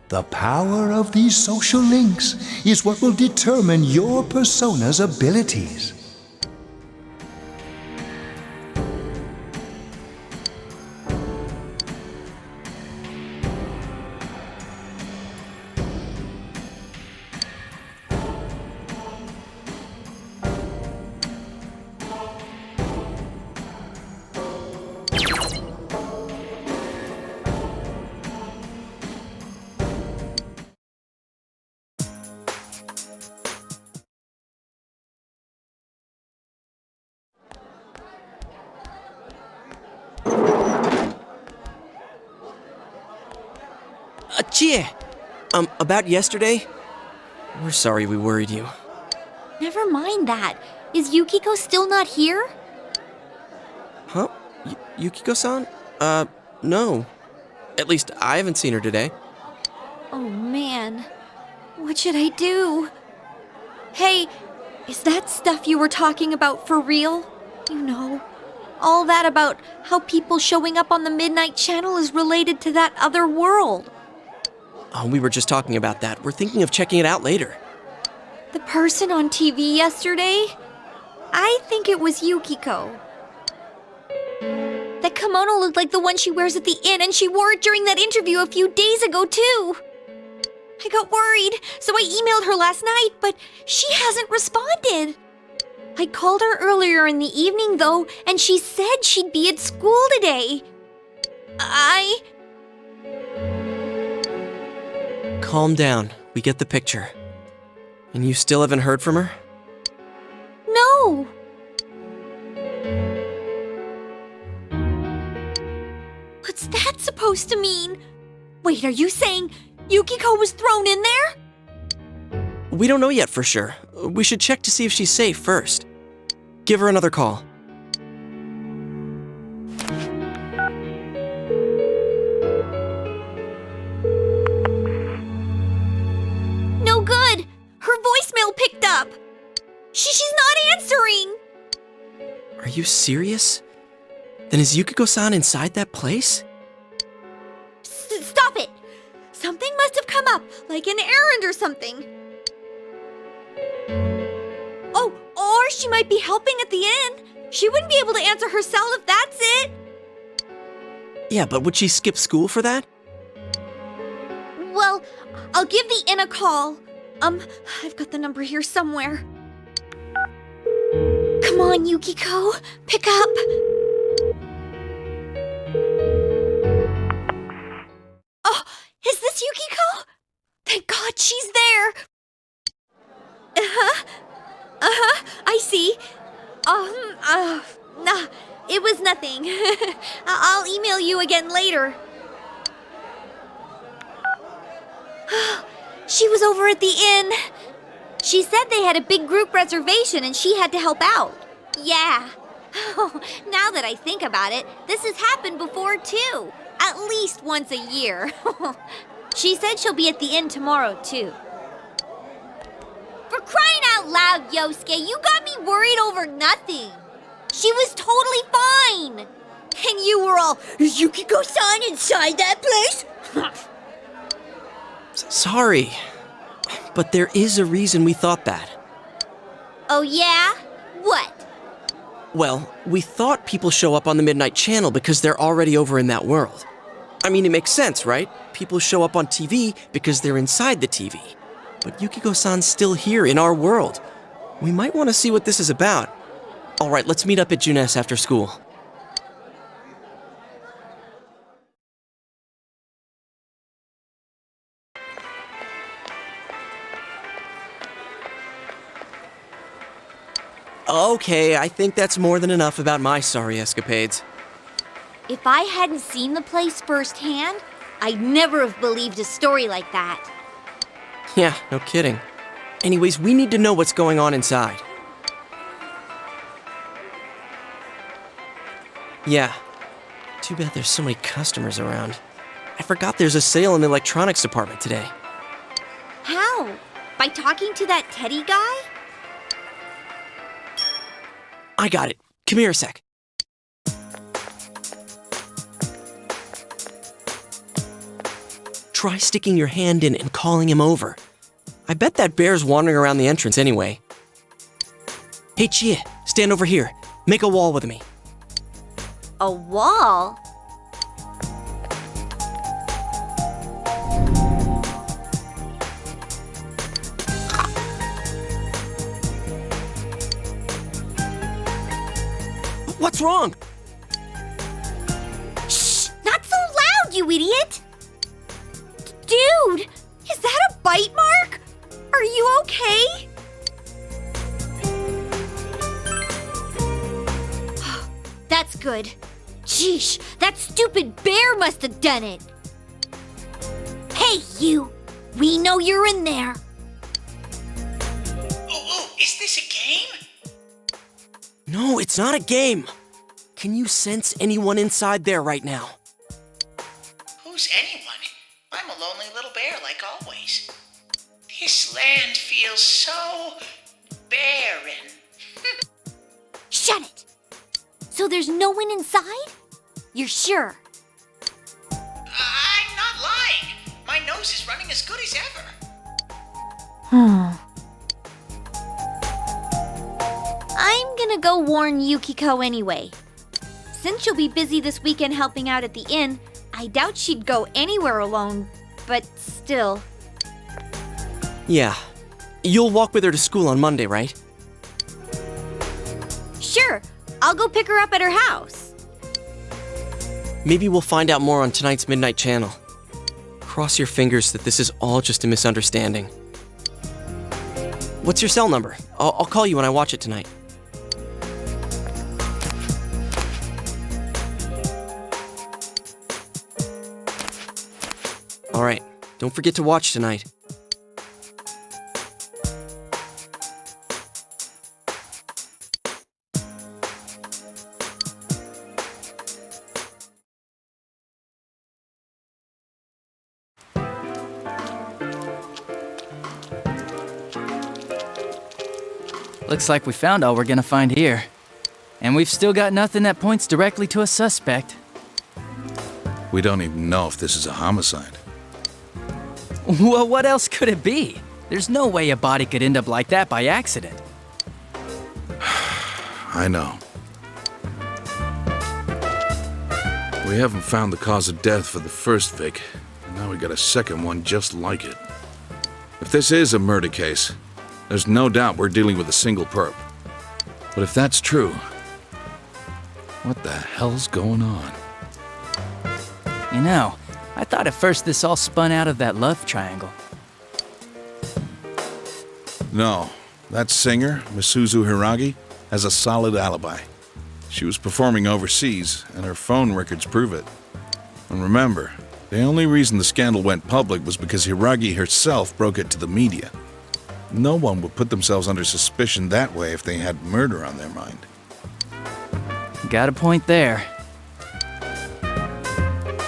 The power of these social links is what will determine your persona's abilities. Chie! About yesterday? We're sorry we worried you. Never mind that. Is Yukiko still not here? Huh? Yukiko-san? No. At least I haven't seen her today. Oh man. What should I do? Hey, is that stuff you were talking about for real? You know, all that about how people showing up on the Midnight Channel is related to that other world. Oh, we were just talking about that. We're thinking of checking it out later. The person on TV yesterday? I think it was Yukiko. That kimono looked like the one she wears at the inn, and she wore it during that interview a few days ago, too. I got worried, so I emailed her last night, but she hasn't responded. I called her earlier in the evening, though, and she said she'd be at school today. Calm down. We get the picture. And you still haven't heard from her? No. What's that supposed to mean? Wait, are you saying Yukiko was thrown in there? We don't know yet for sure. We should check to see if she's safe first. Give her another call. No good! Her voicemail picked up! She's not answering! Are you serious? Then is Yukiko-san inside that place? Stop it! Something must have come up, like an errand or something. Oh, or she might be helping at the inn. She wouldn't be able to answer herself if that's it. Yeah, but would she skip school for that? Well, I'll give the inn a call. I've got the number here somewhere. Come on, on, Yukiko. Pick up. Oh, is this Yukiko? Thank God she's there. I see. Nah, it was nothing. I'll email you again later. She was over at the inn. She said they had a big group reservation and she had to help out. Yeah. Now that I think about it, this has happened before too. At least once a year. She said she'll be at the inn tomorrow too. For crying out loud, Yosuke, you got me worried over nothing. She was totally fine. And you were all, is Yukiko-san inside that place? Sorry, but there is a reason we thought that. Oh yeah? What? Well, we thought people show up on the Midnight Channel because they're already over in that world. I mean, it makes sense, right? People show up on TV because they're inside the TV. But Yukiko-san's still here in our world. We might want to see what this is about. All right, let's meet up at Junes after school. Okay, I think that's more than enough about my sorry escapades. If I hadn't seen the place firsthand, I'd never have believed a story like that. Yeah, no kidding. Anyways, we need to know what's going on inside. Yeah. Too bad there's so many customers around. I forgot there's a sale in the electronics department today. How? By talking to that Teddy guy? I got it. Come here a sec. Try sticking your hand in and calling him over. I bet that bear's wandering around the entrance anyway. Hey, Chia, stand over here. Make a wall with me. A wall? What's wrong? Shh! Not so loud, you idiot! Dude! Is that a bite mark? Are you okay? That's good. Sheesh, that stupid bear must have done it. Hey, you! We know you're in there. Oh, is this a game? No, it's not a game. Can you sense anyone inside there right now? Who's anyone? I'm a lonely little bear like always. This land feels so barren. Shut it! So there's no one inside? You're sure? I'm not lying. My nose is running as good as ever. I'm gonna go warn Yukiko anyway. Since she'll be busy this weekend helping out at the inn, I doubt she'd go anywhere alone, but still. Yeah. You'll walk with her to school on Monday, right? Sure, I'll go pick her up at her house. Maybe we'll find out more on tonight's Midnight Channel. Cross your fingers that this is all just a misunderstanding. What's your cell number? I'll call you when I watch it tonight. All right, don't forget to watch tonight. Looks like we found all we're gonna find here. And we've still got nothing that points directly to a suspect. We don't even know if this is a homicide. Well, what else could it be? There's no way a body could end up like that by accident. I know. We haven't found the cause of death for the first Vic, and now we got a second one just like it. If this is a murder case, there's no doubt we're dealing with a single perp. But if that's true, what the hell's going on? You know, I thought at first this all spun out of that love triangle. No, that singer, Misuzu Hiragi, has a solid alibi. She was performing overseas, and her phone records prove it. And remember, the only reason the scandal went public was because Hiragi herself broke it to the media. No one would put themselves under suspicion that way if they had murder on their mind. Got a point there.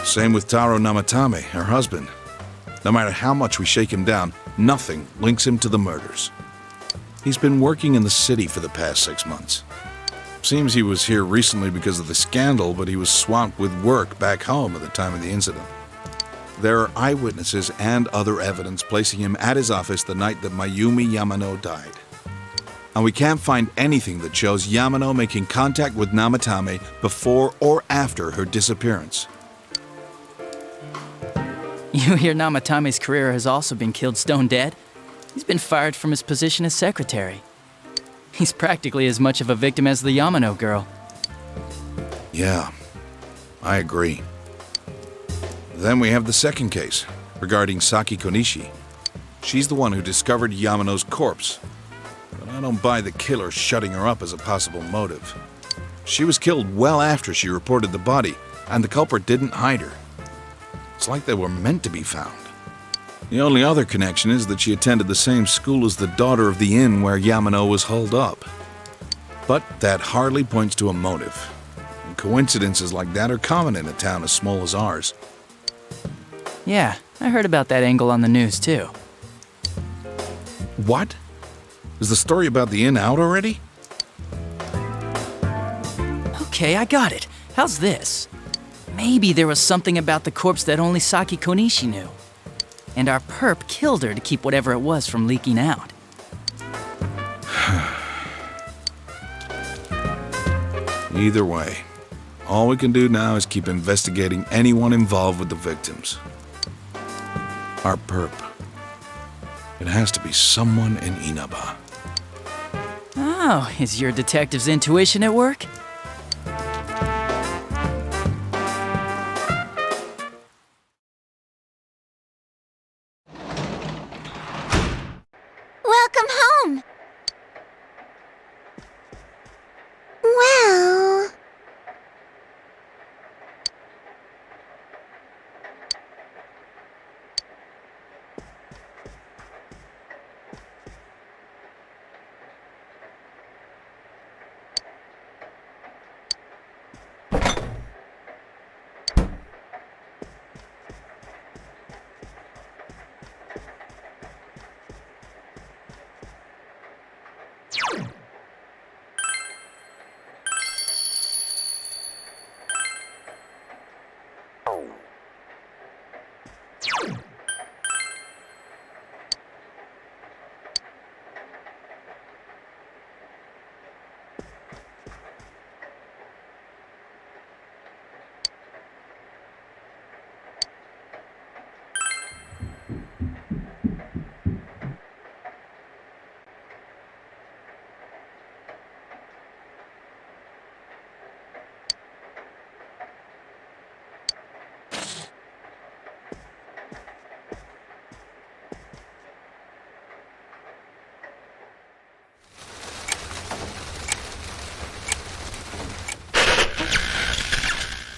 Same with Taro Namatame, her husband. No matter how much we shake him down, nothing links him to the murders. He's been working in the city for the past 6 months. Seems he was here recently because of the scandal, but he was swamped with work back home at the time of the incident. There are eyewitnesses and other evidence placing him at his office the night that Mayumi Yamano died. And we can't find anything that shows Yamano making contact with Namatame before or after her disappearance. You hear Namatame's career has also been killed stone dead? He's been fired from his position as secretary. He's practically as much of a victim as the Yamano girl. Yeah, I agree. Then we have the second case, regarding Saki Konishi. She's the one who discovered Yamano's corpse. But I don't buy the killer shutting her up as a possible motive. She was killed well after she reported the body, and the culprit didn't hide her. It's like they were meant to be found. The only other connection is that she attended the same school as the daughter of the inn where Yamano was holed up. But that hardly points to a motive. And coincidences like that are common in a town as small as ours. Yeah, I heard about that angle on the news too. What? Is the story about the inn out already? Okay, I got it. How's this? Maybe there was something about the corpse that only Saki Konishi knew. And our perp killed her to keep whatever it was from leaking out. Either way, all we can do now is keep investigating anyone involved with the victims. Our perp. It has to be someone in Inaba. Oh, is your detective's intuition at work? Welcome home. Well...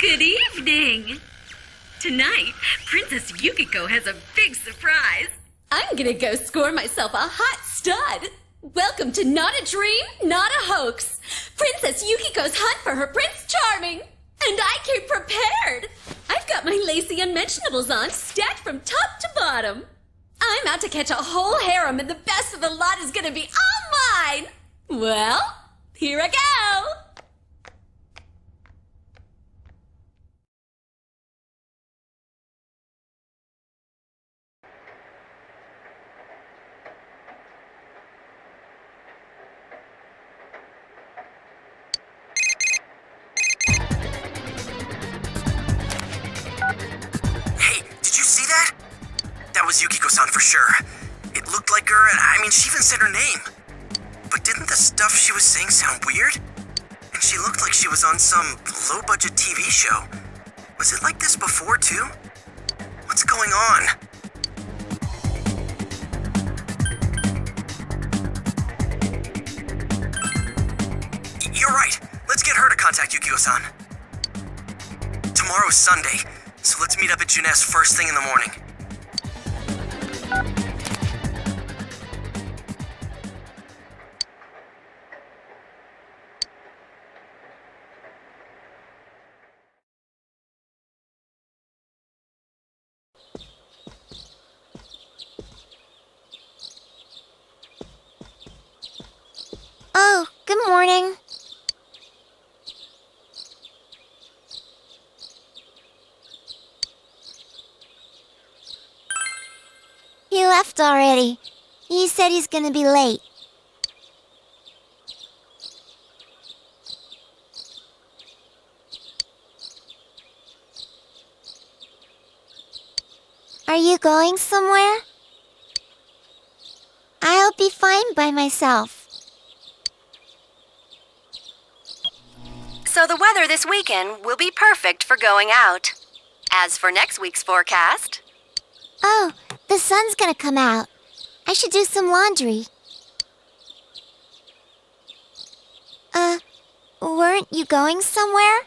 Good evening! Tonight, Princess Yukiko has a big surprise. I'm gonna go score myself a hot stud. Welcome to Not a Dream, Not a Hoax. Princess Yukiko's hunt for her Prince Charming. And I came prepared. I've got my lacy unmentionables on, stacked from top to bottom. I'm out to catch a whole harem, and the best of the lot is gonna be all mine. Well, here I go. Did you see that? That was Yukiko-san for sure. It looked like her, and I mean, she even said her name. But didn't the stuff she was saying sound weird? And she looked like she was on some low-budget TV show. Was it like this before, too? What's going on? You're right. Let's get her to contact Yukio-san. Tomorrow's Sunday, so let's meet up at Junes first thing in the morning. Oh, good morning. He left already. He said he's gonna be late. Are you going somewhere? I'll be fine by myself. So the weather this weekend will be perfect for going out. As for next week's forecast... Oh, the sun's gonna come out. I should do some laundry. Weren't you going somewhere?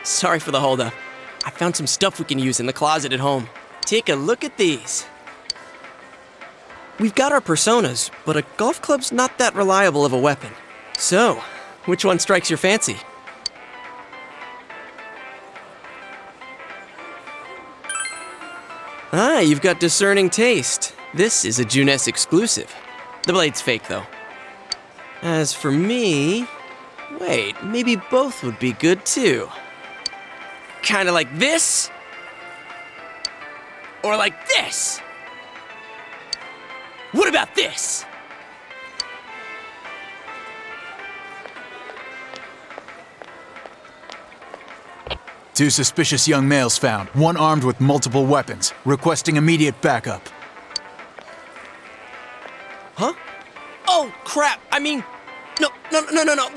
Sorry for the holdup. I found some stuff we can use in the closet at home. Take a look at these. We've got our personas, but a golf club's not that reliable of a weapon. So, which one strikes your fancy? Ah, you've got discerning taste. This is a Junes exclusive. The blade's fake, though. As for me... Wait, maybe both would be good, too. Kinda like this? Or like this? What about this? Two suspicious young males found, one armed with multiple weapons, requesting immediate backup. Huh? Oh, crap! I mean, no.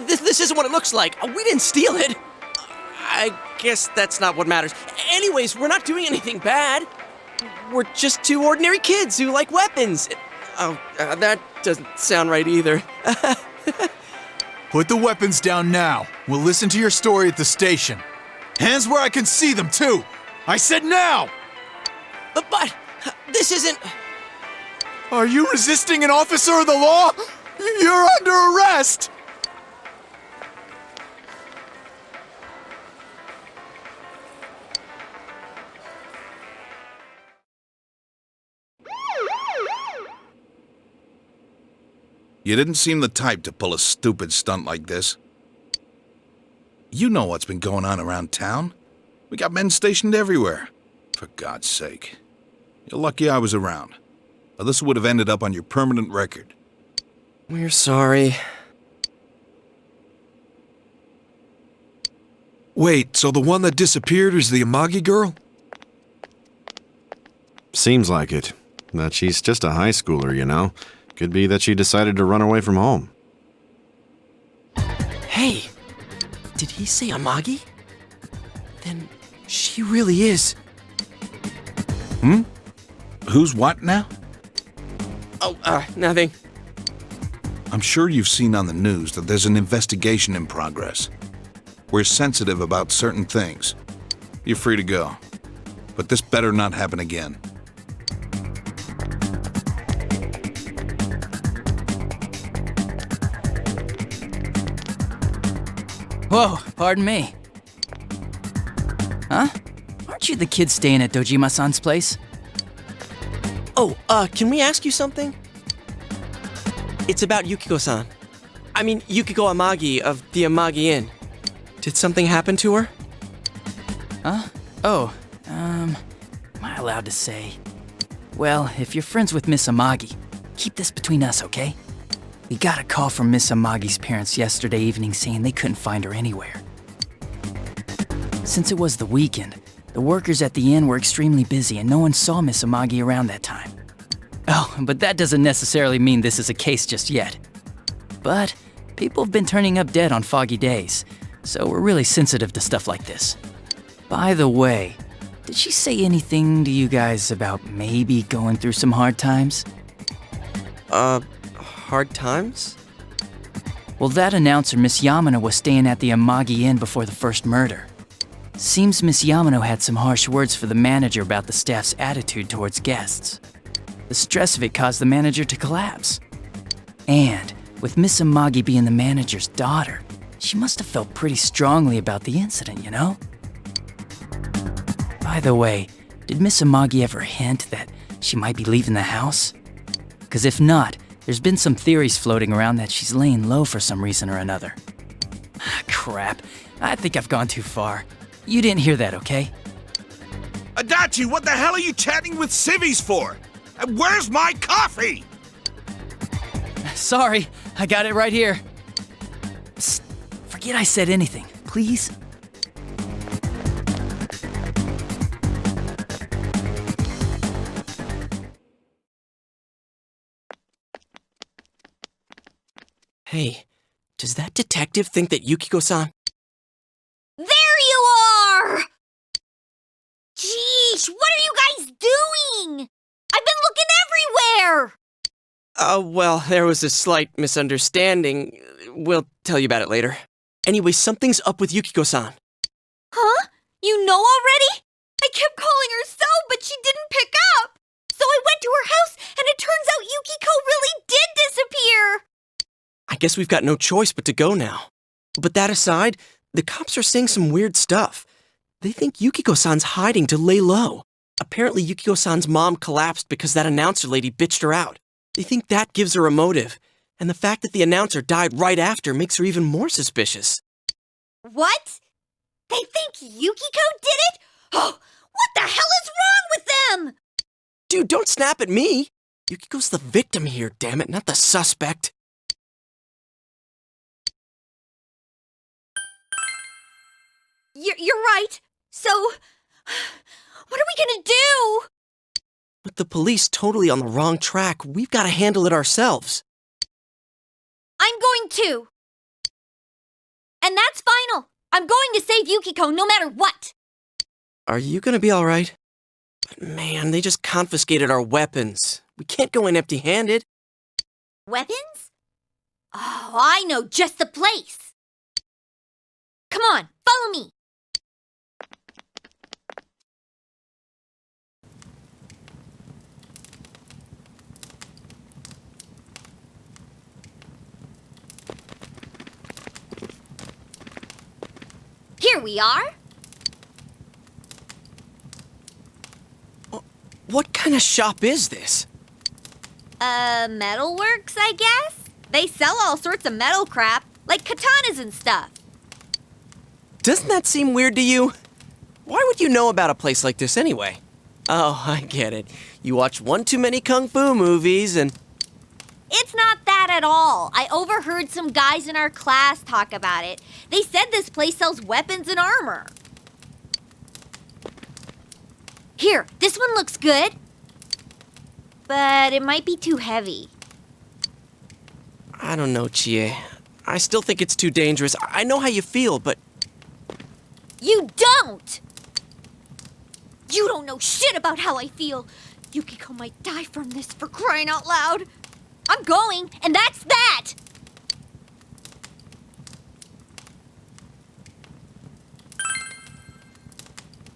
This isn't what it looks like. We didn't steal it. I guess that's not what matters. Anyways, we're not doing anything bad. We're just two ordinary kids who like weapons. Oh, that doesn't sound right either. Put the weapons down now. We'll listen to your story at the station. Hands where I can see them, too! I said now! But this isn't... Are you resisting an officer of the law? You're under arrest! You didn't seem the type to pull a stupid stunt like this. You know what's been going on around town. We got men stationed everywhere. For God's sake. You're lucky I was around. Or this would have ended up on your permanent record. We're sorry. Wait, so the one that disappeared is the Amagi girl? Seems like it. That she's just a high schooler, you know. Could be that she decided to run away from home. Hey! Did he say Amagi? Then she really is. Who's what now? Oh, nothing. I'm sure you've seen on the news that there's an investigation in progress. We're sensitive about certain things. You're free to go. But this better not happen again. Whoa, pardon me. Huh? Aren't you the kid staying at Dojima-san's place? Oh, can we ask you something? It's about Yukiko-san. I mean, Yukiko Amagi of the Amagi Inn. Did something happen to her? Huh? Oh, am I allowed to say? Well, if you're friends with Miss Amagi, keep this between us, okay? We got a call from Miss Amagi's parents yesterday evening saying they couldn't find her anywhere. Since it was the weekend, the workers at the inn were extremely busy and no one saw Miss Amagi around that time. Oh, but that doesn't necessarily mean this is a case just yet. But people have been turning up dead on foggy days, so we're really sensitive to stuff like this. By the way, did she say anything to you guys about maybe going through some hard times? Hard times? Well, that announcer, Miss Yamano, was staying at the Amagi Inn before the first murder. Seems Miss Yamano had some harsh words for the manager about the staff's attitude towards guests. The stress of it caused the manager to collapse. And with Miss Amagi being the manager's daughter, she must have felt pretty strongly about the incident, you know? By the way, did Miss Amagi ever hint that she might be leaving the house? Because if not, there's been some theories floating around that she's laying low for some reason or another. Crap, I think I've gone too far. You didn't hear that, okay? Adachi, what the hell are you chatting with civvies for? And where's my coffee? Sorry, I got it right here. Psst, forget I said anything, please. Hey, does that detective think that Yukiko-san... There you are! Jeez, what are you guys doing? I've been looking everywhere! Well, there was a slight misunderstanding. We'll tell you about it later. Anyway, something's up with Yukiko-san. Huh? You know already? I kept calling her so, but she didn't pick up. So I went to her house, and it turns out Yukiko really did disappear. I guess we've got no choice but to go now. But that aside, the cops are saying some weird stuff. They think Yukiko-san's hiding to lay low. Apparently Yukiko-san's mom collapsed because that announcer lady bitched her out. They think that gives her a motive. And the fact that the announcer died right after makes her even more suspicious. What? They think Yukiko did it? Oh, what the hell is wrong with them? Dude, don't snap at me. Yukiko's the victim here, damn it, not the suspect. You're right. So, what are we gonna do? With the police totally on the wrong track, we've got to handle it ourselves. I'm going to. And that's final. I'm going to save Yukiko no matter what. Are you gonna be alright? But man, they just confiscated our weapons. We can't go in empty-handed. Weapons? Oh, I know just the place. Come on, follow me. Here we are. What kind of shop is this? Metalworks, I guess? They sell all sorts of metal crap, like katanas and stuff. Doesn't that seem weird to you? Why would you know about a place like this anyway? Oh, I get it. You watch one too many kung fu movies and... It's not that at all. I overheard some guys in our class talk about it. They said this place sells weapons and armor. Here, this one looks good. But it might be too heavy. I don't know, Chie. I still think it's too dangerous. I know how you feel, but... You don't! You don't know shit about how I feel. Yukiko might die from this, for crying out loud. I'm going, and that's that!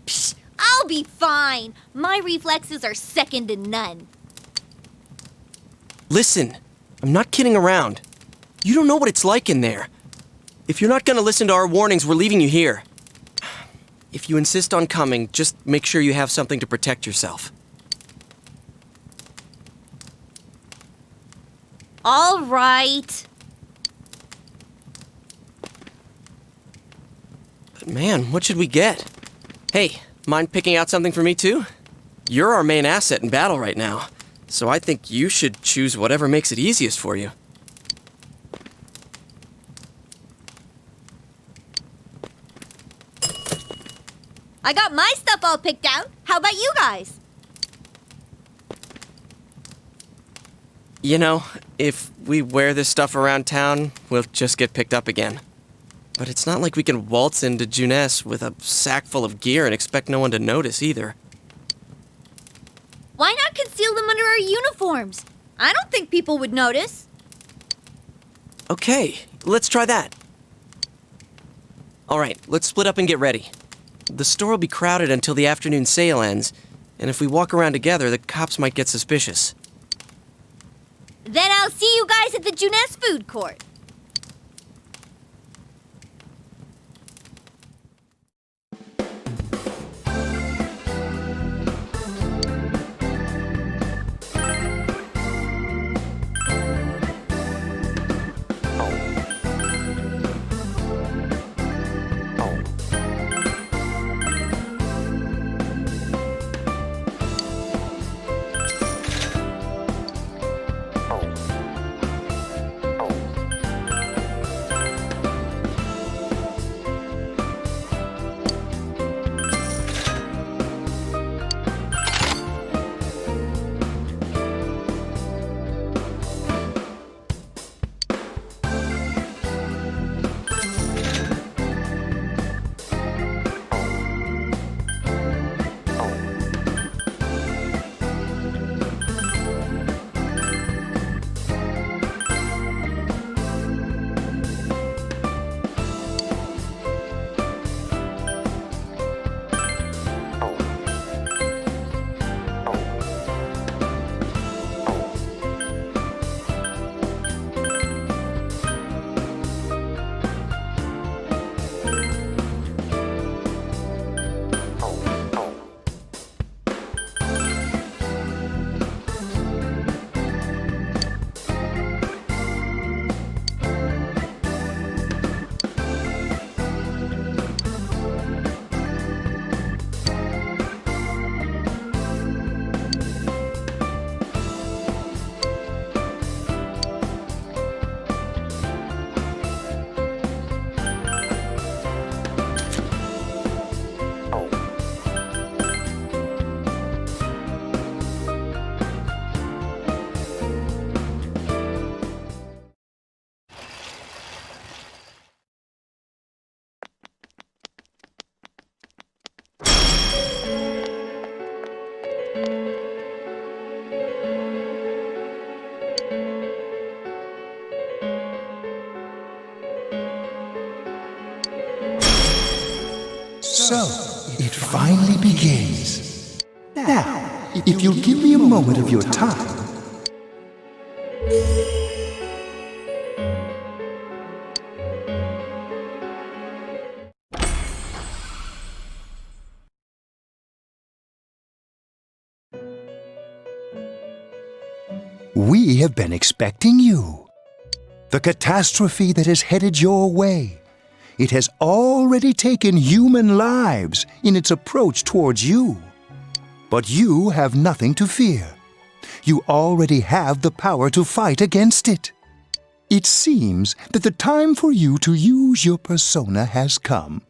Psh, I'll be fine. My reflexes are second to none. Listen, I'm not kidding around. You don't know what it's like in there. If you're not gonna listen to our warnings, we're leaving you here. If you insist on coming, just make sure you have something to protect yourself. All right. But man, what should we get? Hey, mind picking out something for me too? You're our main asset in battle right now, so I think you should choose whatever makes it easiest for you. I got my stuff all picked out. How about you guys? You know, if we wear this stuff around town, we'll just get picked up again. But it's not like we can waltz into Juness with a sack full of gear and expect no one to notice either. Why not conceal them under our uniforms? I don't think people would notice. Okay, let's try that. All right, let's split up and get ready. The store will be crowded until the afternoon sale ends, and if we walk around together, the cops might get suspicious. Then I'll see you guys at the Juness food court. So, it finally begins. Now, if you'll give me a moment of your time. We have been expecting you. The catastrophe that is headed your way. It has already taken human lives in its approach towards you. But you have nothing to fear. You already have the power to fight against it. It seems that the time for you to use your persona has come.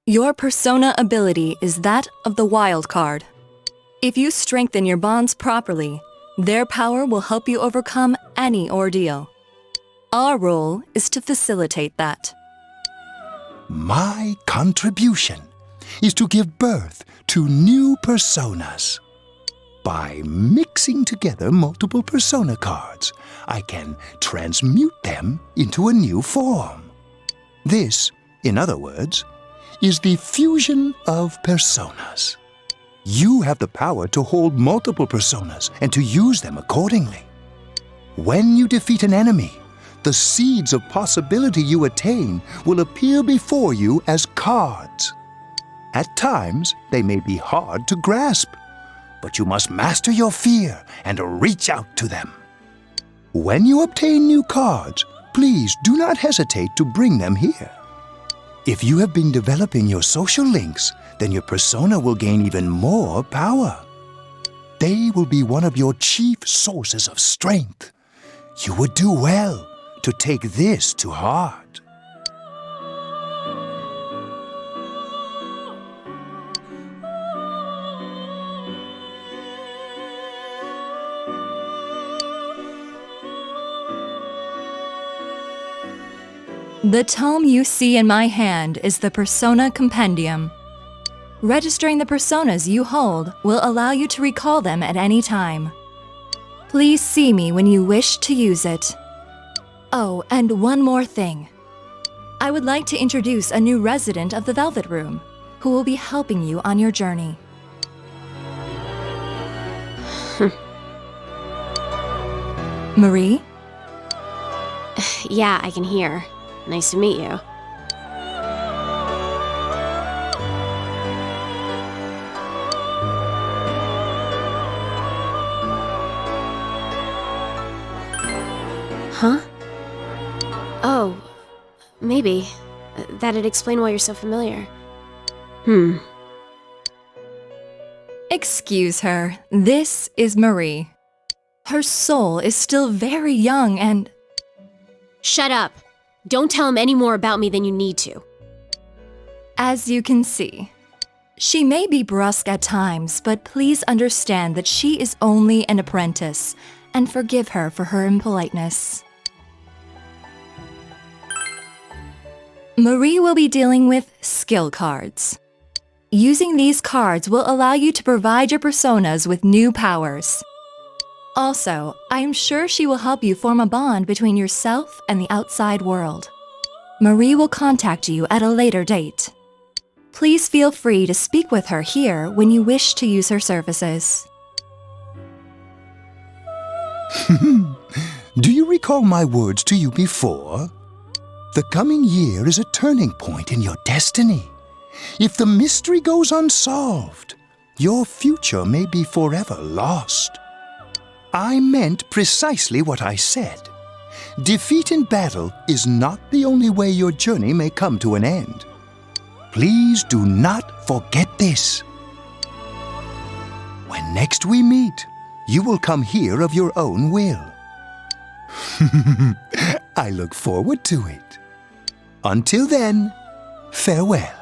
Your persona ability is that of the wild card. If you strengthen your bonds properly, their power will help you overcome any ordeal. Our role is to facilitate that. My contribution is to give birth to new personas. By mixing together multiple persona cards, I can transmute them into a new form. This, in other words, is the fusion of personas. You have the power to hold multiple personas and to use them accordingly. When you defeat an enemy, the seeds of possibility you attain will appear before you as cards. At times, they may be hard to grasp, but you must master your fear and reach out to them. When you obtain new cards, please do not hesitate to bring them here. If you have been developing your social links, then your persona will gain even more power. They will be one of your chief sources of strength. You would do well to take this to heart. The tome you see in my hand is the Persona Compendium. Registering the personas you hold will allow you to recall them at any time. Please see me when you wish to use it. Oh, and one more thing. I would like to introduce a new resident of the Velvet Room, who will be helping you on your journey. Marie? Yeah, I can hear. Nice to meet you. Huh? Oh, maybe. That'd explain why you're so familiar. Excuse her. This is Marie. Her soul is still very young and... Shut up! Don't tell him any more about me than you need to. As you can see, she may be brusque at times, but please understand that she is only an apprentice, and forgive her for her impoliteness. Marie will be dealing with skill cards. Using these cards will allow you to provide your personas with new powers. Also, I am sure she will help you form a bond between yourself and the outside world. Marie will contact you at a later date. Please feel free to speak with her here when you wish to use her services. Do you recall my words to you before? The coming year is a turning point in your destiny. If the mystery goes unsolved, your future may be forever lost. I meant precisely what I said. Defeat in battle is not the only way your journey may come to an end. Please do not forget this. When next we meet, you will come here of your own will. I look forward to it. Until then, farewell.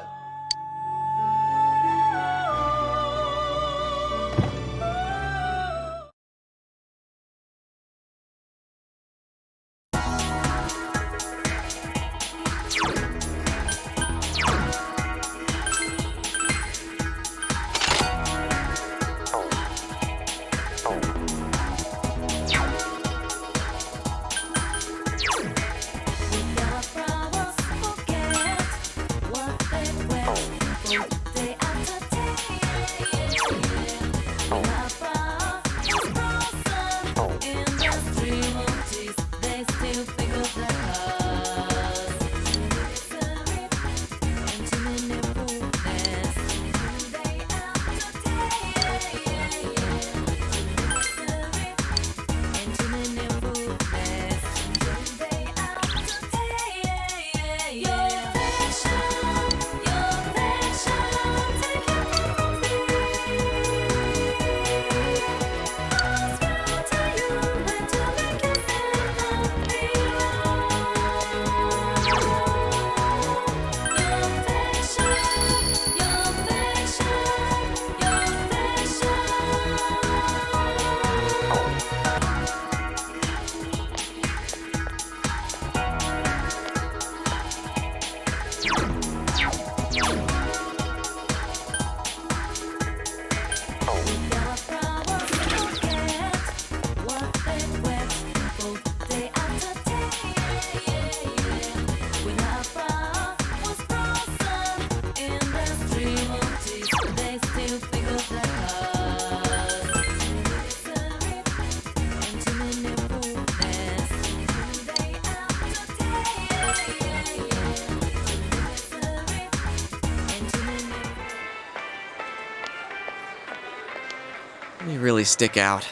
They really stick out.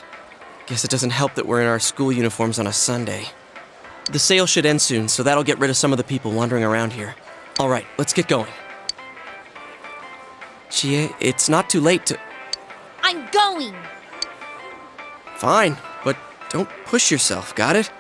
Guess it doesn't help that we're in our school uniforms on a Sunday. The sale should end soon, so that'll get rid of some of the people wandering around here. All right, let's get going. Chie, it's not too late to... I'm going! Fine, but don't push yourself, got it?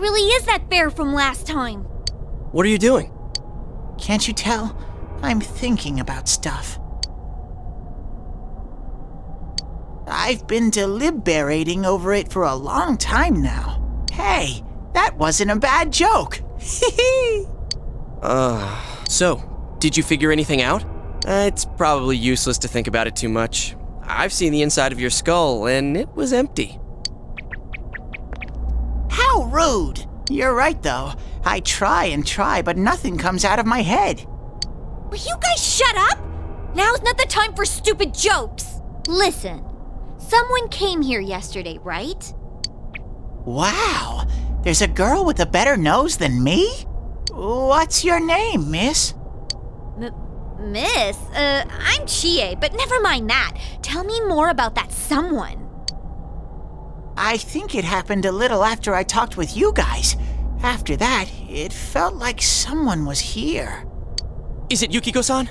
really is that bear from last time. What are you doing? Can't you tell? I'm thinking about stuff. I've been deliberating over it for a long time now. Hey, that wasn't a bad joke. So, did you figure anything out? It's probably useless to think about it too much. I've seen the inside of your skull, and it was empty. How rude! You're right, though. I try and try, but nothing comes out of my head. Will you guys shut up? Now's not the time for stupid jokes. Listen, someone came here yesterday, right? Wow, there's a girl with a better nose than me? What's your name, miss? Miss? I'm Chie, but never mind that. Tell me more about that someone. I think it happened a little after I talked with you guys. After that, it felt like someone was here. Is it Yukiko-san?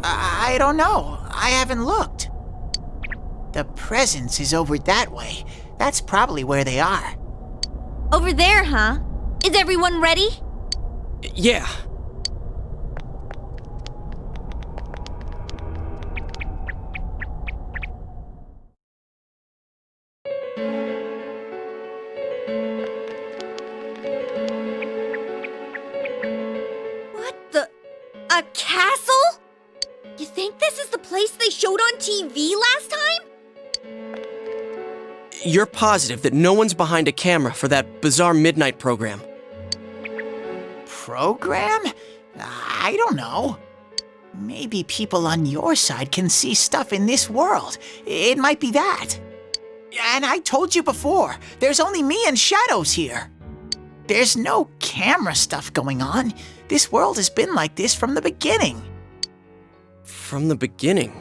I don't know. I haven't looked. The presence is over that way. That's probably where they are. Over there, huh? Is everyone ready? Yeah. A castle? You think this is the place they showed on TV last time? You're positive that no one's behind a camera for that bizarre midnight program? Program? I don't know. Maybe people on your side can see stuff in this world. It might be that. And I told you before, there's only me and Shadows here. There's no camera stuff going on. This world has been like this from the beginning. From the beginning?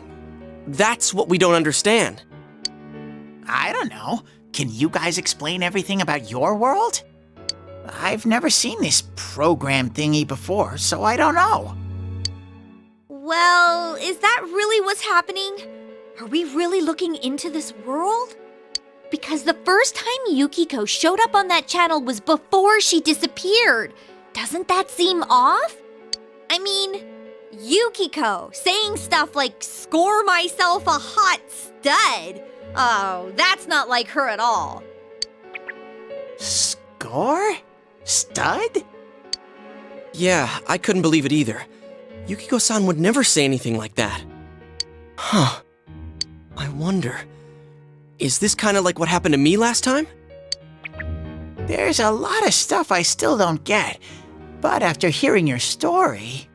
That's what we don't understand. I don't know. Can you guys explain everything about your world? I've never seen this program thingy before, so I don't know. Well, is that really what's happening? Are we really looking into this world? Because the first time Yukiko showed up on that channel was before she disappeared. Doesn't that seem off? I mean, Yukiko saying stuff like, "Score myself a hot stud." Oh, that's not like her at all. Score? Stud? Yeah, I couldn't believe it either. Yukiko-san would never say anything like that. Huh. I wonder, is this kind of like what happened to me last time? There's a lot of stuff I still don't get, but after hearing your story,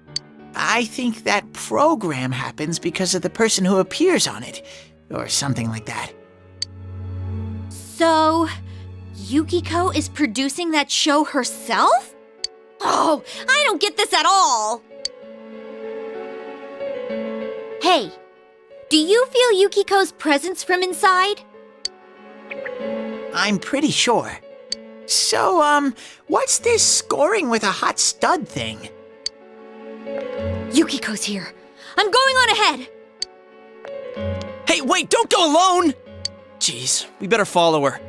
I think that program happens because of the person who appears on it, or something like that. So, Yukiko is producing that show herself? Oh, I don't get this at all! Hey, do you feel Yukiko's presence from inside? I'm pretty sure. So, what's this scoring with a hot stud thing? Yukiko's here. I'm going on ahead. Hey, wait, don't go alone! Jeez, we better follow her.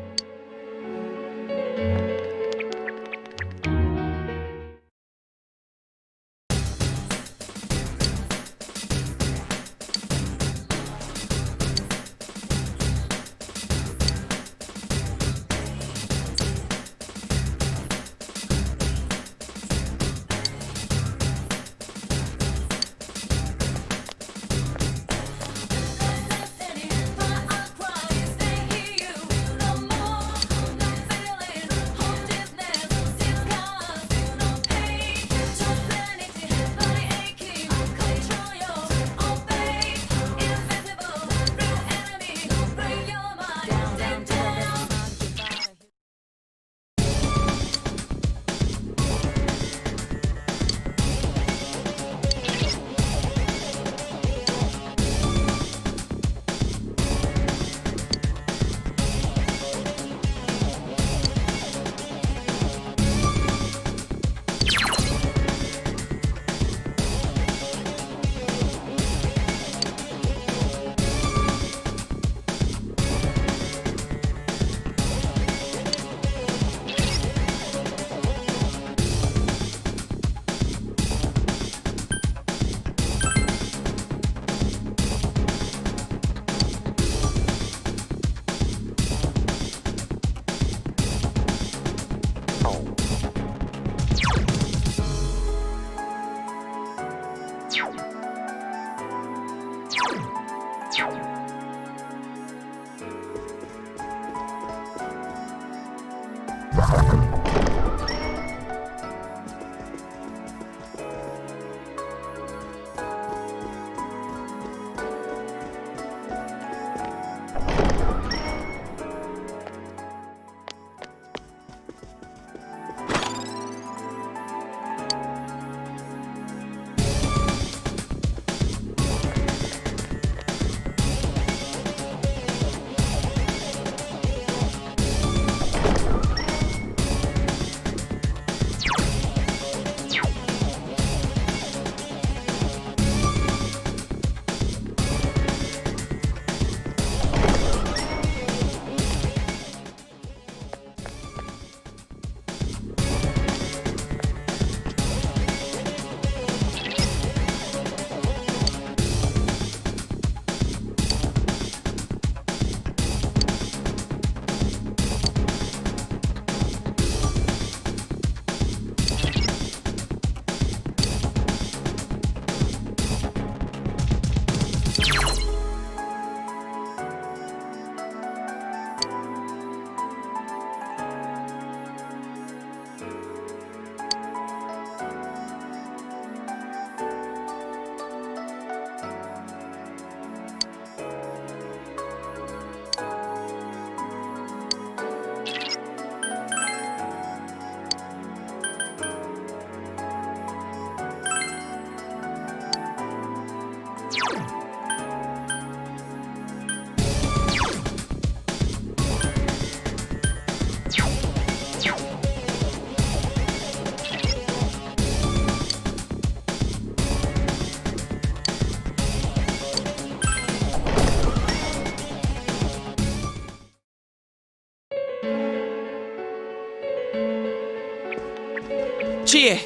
Chie,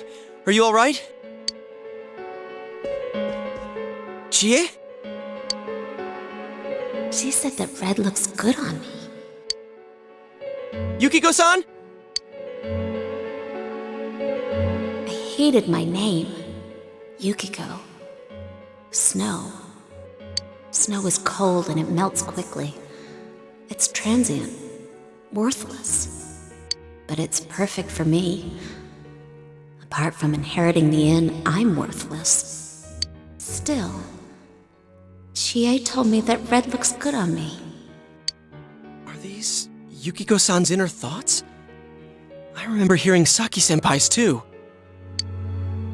are you all right? Chie? She said that red looks good on me. Yukiko-san? I hated my name. Yukiko. Snow. Snow is cold and it melts quickly. It's transient. Worthless. But it's perfect for me. Apart from inheriting the inn, I'm worthless. Still, Chie told me that red looks good on me. Are these Yukiko-san's inner thoughts? I remember hearing Saki-senpai's too.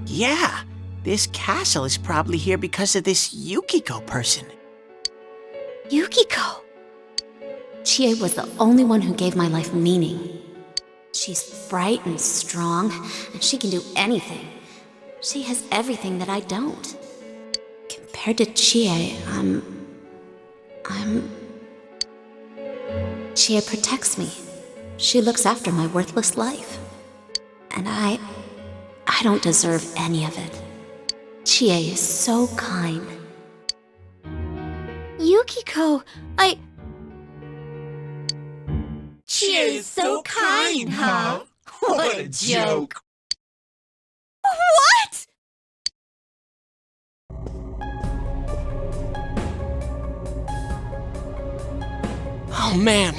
Yeah, this castle is probably here because of this Yukiko person. Yukiko! Chie was the only one who gave my life meaning. She's bright and strong, and she can do anything. She has everything that I don't. Compared to Chie, Chie protects me. She looks after my worthless life. And I don't deserve any of it. Chie is so kind. Yukiko, Chie is so kind, huh? What a joke. What? Oh man,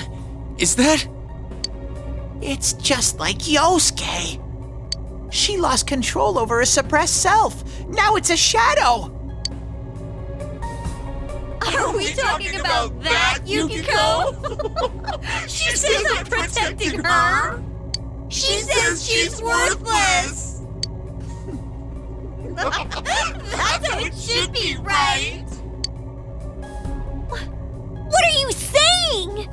is that? It's just like Yosuke. She lost control over her suppressed self. Now it's a shadow. Are we talking about that, Yukiko? She says I'm protecting her. She says she's worthless. That's how it should be, right? What are you saying?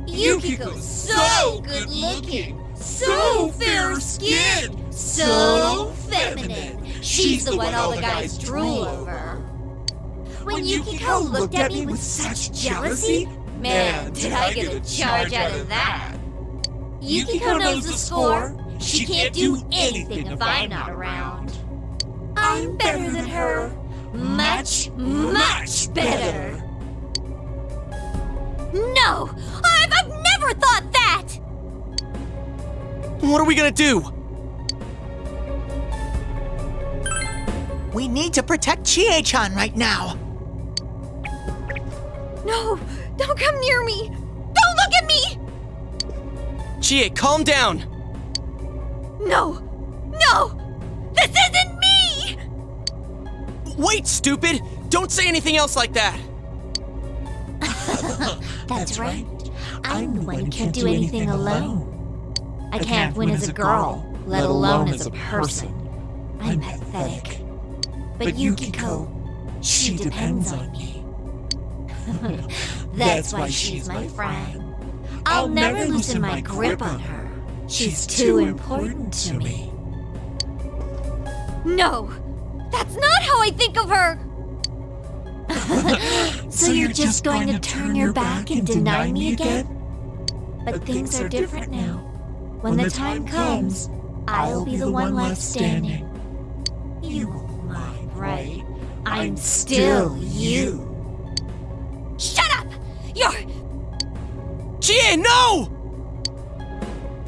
Yukiko's so good looking, so fair-skinned, so feminine. She's the one all the guys drool over. When Yukiko looked at me with such jealousy, man, did I get a charge out of that. Yukiko knows the score. She can't do anything if I'm not around. I'm better than her. Much, much better. No! I've never thought that! What are we gonna do? We need to protect Chie-chan right now. No, don't come near me. Don't look at me. Chie, calm down. No, this isn't me. Wait, stupid! Don't say anything else like that. That's right. I'm the one who can't do anything alone. I can't win as a girl, let alone as a person. I'm pathetic. But Yukiko, she depends on me. That's why she's my friend. I'll never loosen my grip on her. She's too important to me. No, that's not how I think of her. So you're just going to turn your back and deny me again? But things are different now. When the time comes, I'll be the one left standing. You won't mind, right? I'm still you. Shut up! You're Chie, no!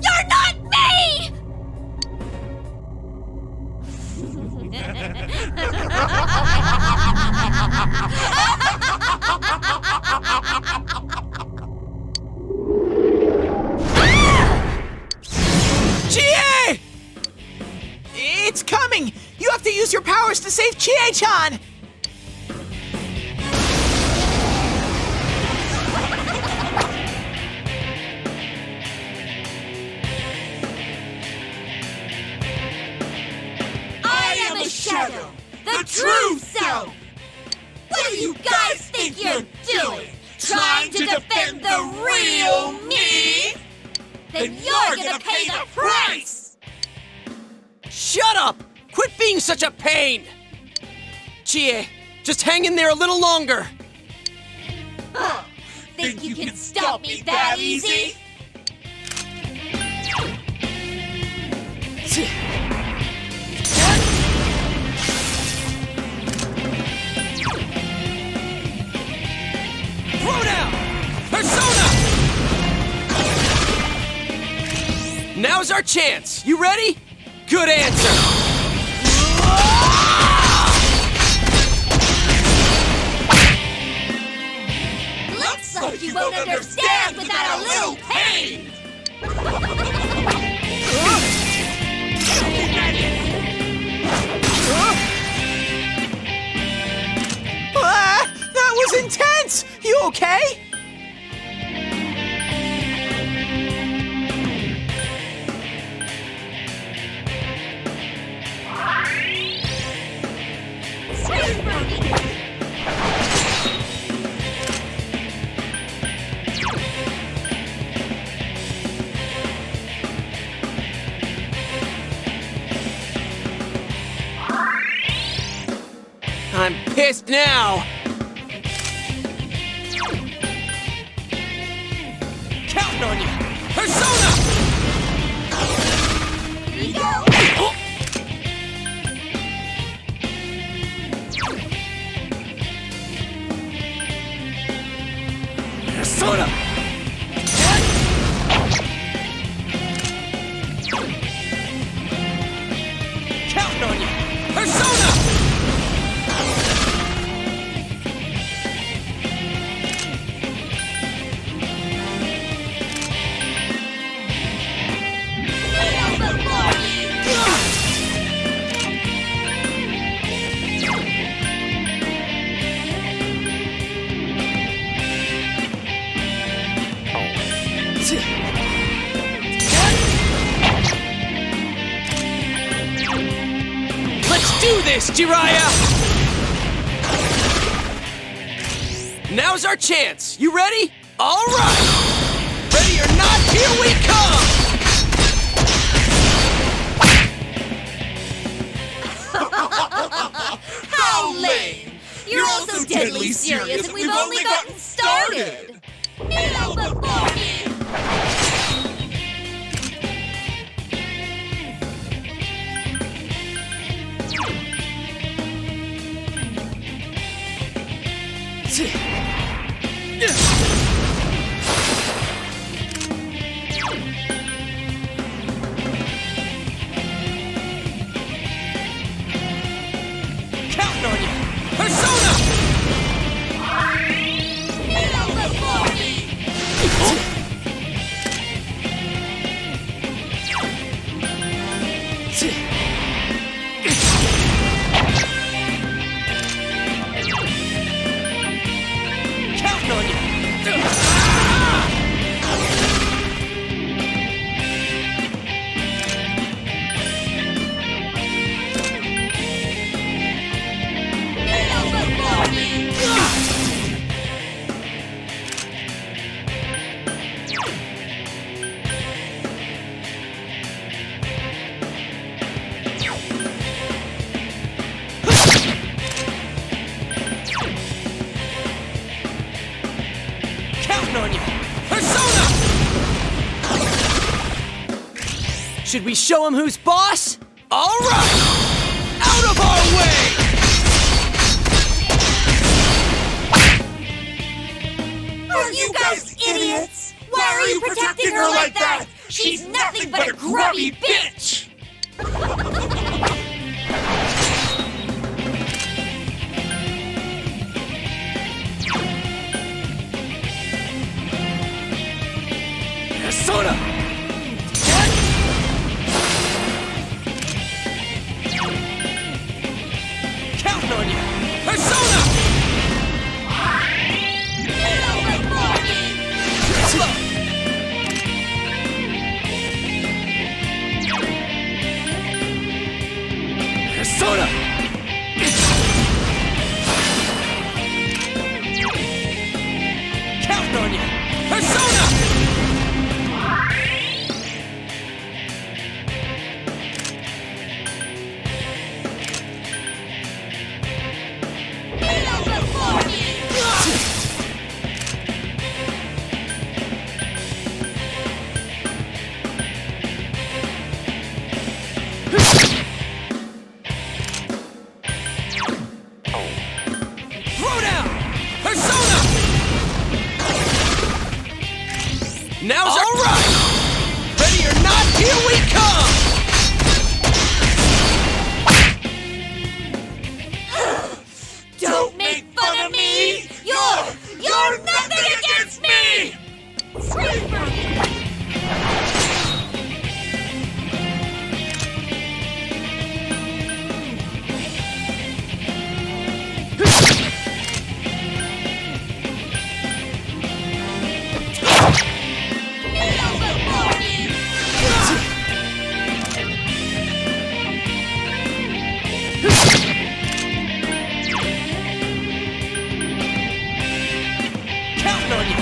You're not me! Chie! It's coming! You have to use your powers to save Chie-chan! Shadow, the true self! What do you guys think you're doing? Trying to defend the real me? Then you're gonna pay the price! Shut up! Quit being such a pain! Chie, just hang in there a little longer. Huh. Think you can stop me that easy? Throw down! Persona! Now's our chance. You ready? Good answer. Looks like you won't understand without a little pain! That was intense! You okay? I'm pissed now. Counting on you. Persona! Here you go! Persona! Counting on you. Persona! Let's do this, Jiraiya! Now's our chance. You ready? All right! Ready or not, here we come! How lame! You're all so deadly serious and we've only gotten started! Kneel before me! Should we show him who's boss? All right! Out of our way! Are you guys idiots? Why are you protecting her like that? She's nothing but a grubby bitch! Persona! Counting on you! Persona! Persona! Counting on you! Persona! Now's all right! Ready or not, here we come! Don't make fun of me! You're nothing against me! Counting on you!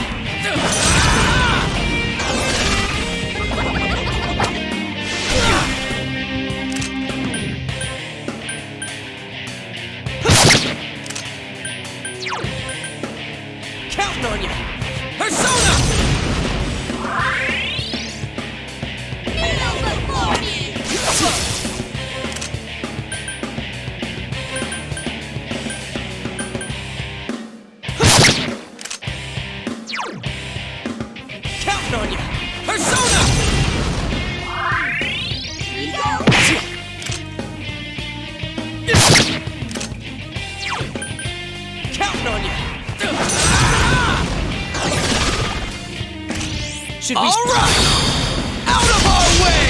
Counting on you! Persona! Counting on you! Persona! Counting on you! Should we... All right! Out of our way!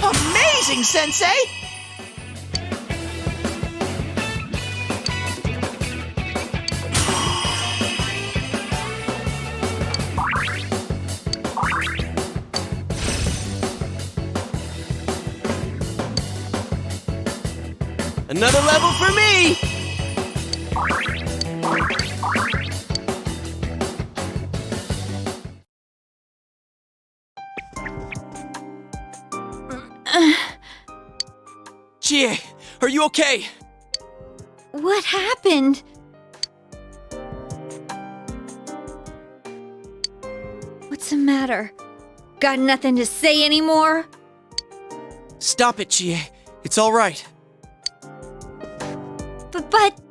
Amazing, Sensei! Another level for me! Chie, are you okay? What happened? What's the matter? Got nothing to say anymore? Stop it, Chie. It's all right. But...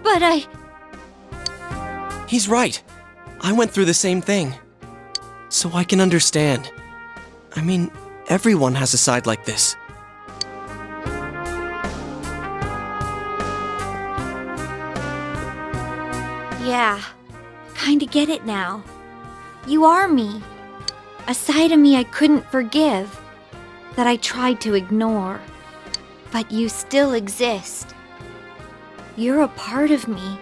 But I... He's right. I went through the same thing. So I can understand. I mean, everyone has a side like this. Yeah, kinda get it now. You are me. A side of me I couldn't forgive, that I tried to ignore. But you still exist. You're a part of me.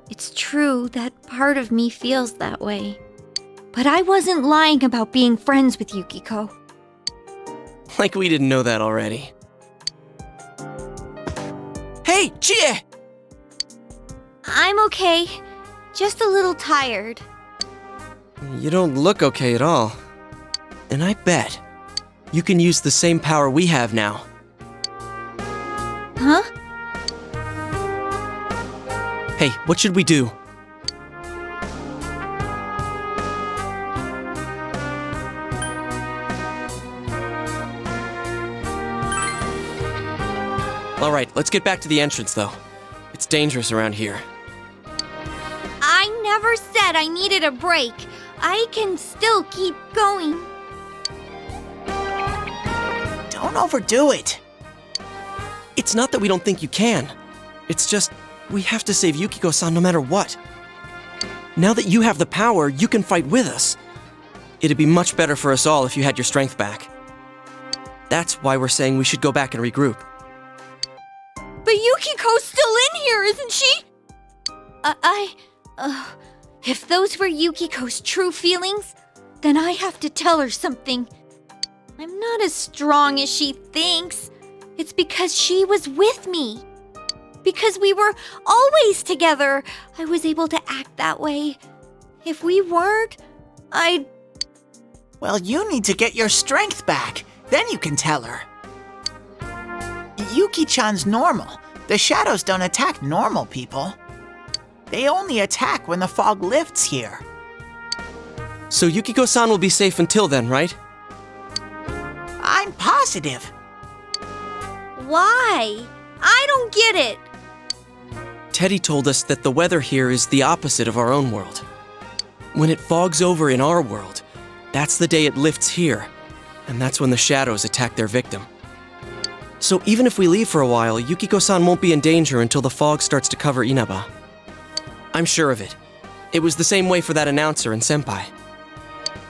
It's true that part of me feels that way. But I wasn't lying about being friends with Yukiko. Like we didn't know that already. Hey, Chie! I'm okay. Just a little tired. You don't look okay at all. And I bet you can use the same power we have now. Huh? Hey, what should we do? Alright, let's get back to the entrance, though. It's dangerous around here. I never said I needed a break. I can still keep going. Don't overdo it. It's not that we don't think you can. It's just, we have to save Yukiko-san no matter what. Now that you have the power, you can fight with us. It'd be much better for us all if you had your strength back. That's why we're saying we should go back and regroup. But Yukiko's still in here, isn't she? If those were Yukiko's true feelings, then I have to tell her something. I'm not as strong as she thinks. It's because she was with me. Because we were always together, I was able to act that way. If we weren't, I'd... Well, you need to get your strength back. Then you can tell her. Yuki-chan's normal. The shadows don't attack normal people. They only attack when the fog lifts here. So Yukiko-san will be safe until then, right? I'm positive. Why? I don't get it. Teddy told us that the weather here is the opposite of our own world. When it fogs over in our world, that's the day it lifts here, and that's when the shadows attack their victim. So even if we leave for a while, Yukiko-san won't be in danger until the fog starts to cover Inaba. I'm sure of it. It was the same way for that announcer and Senpai.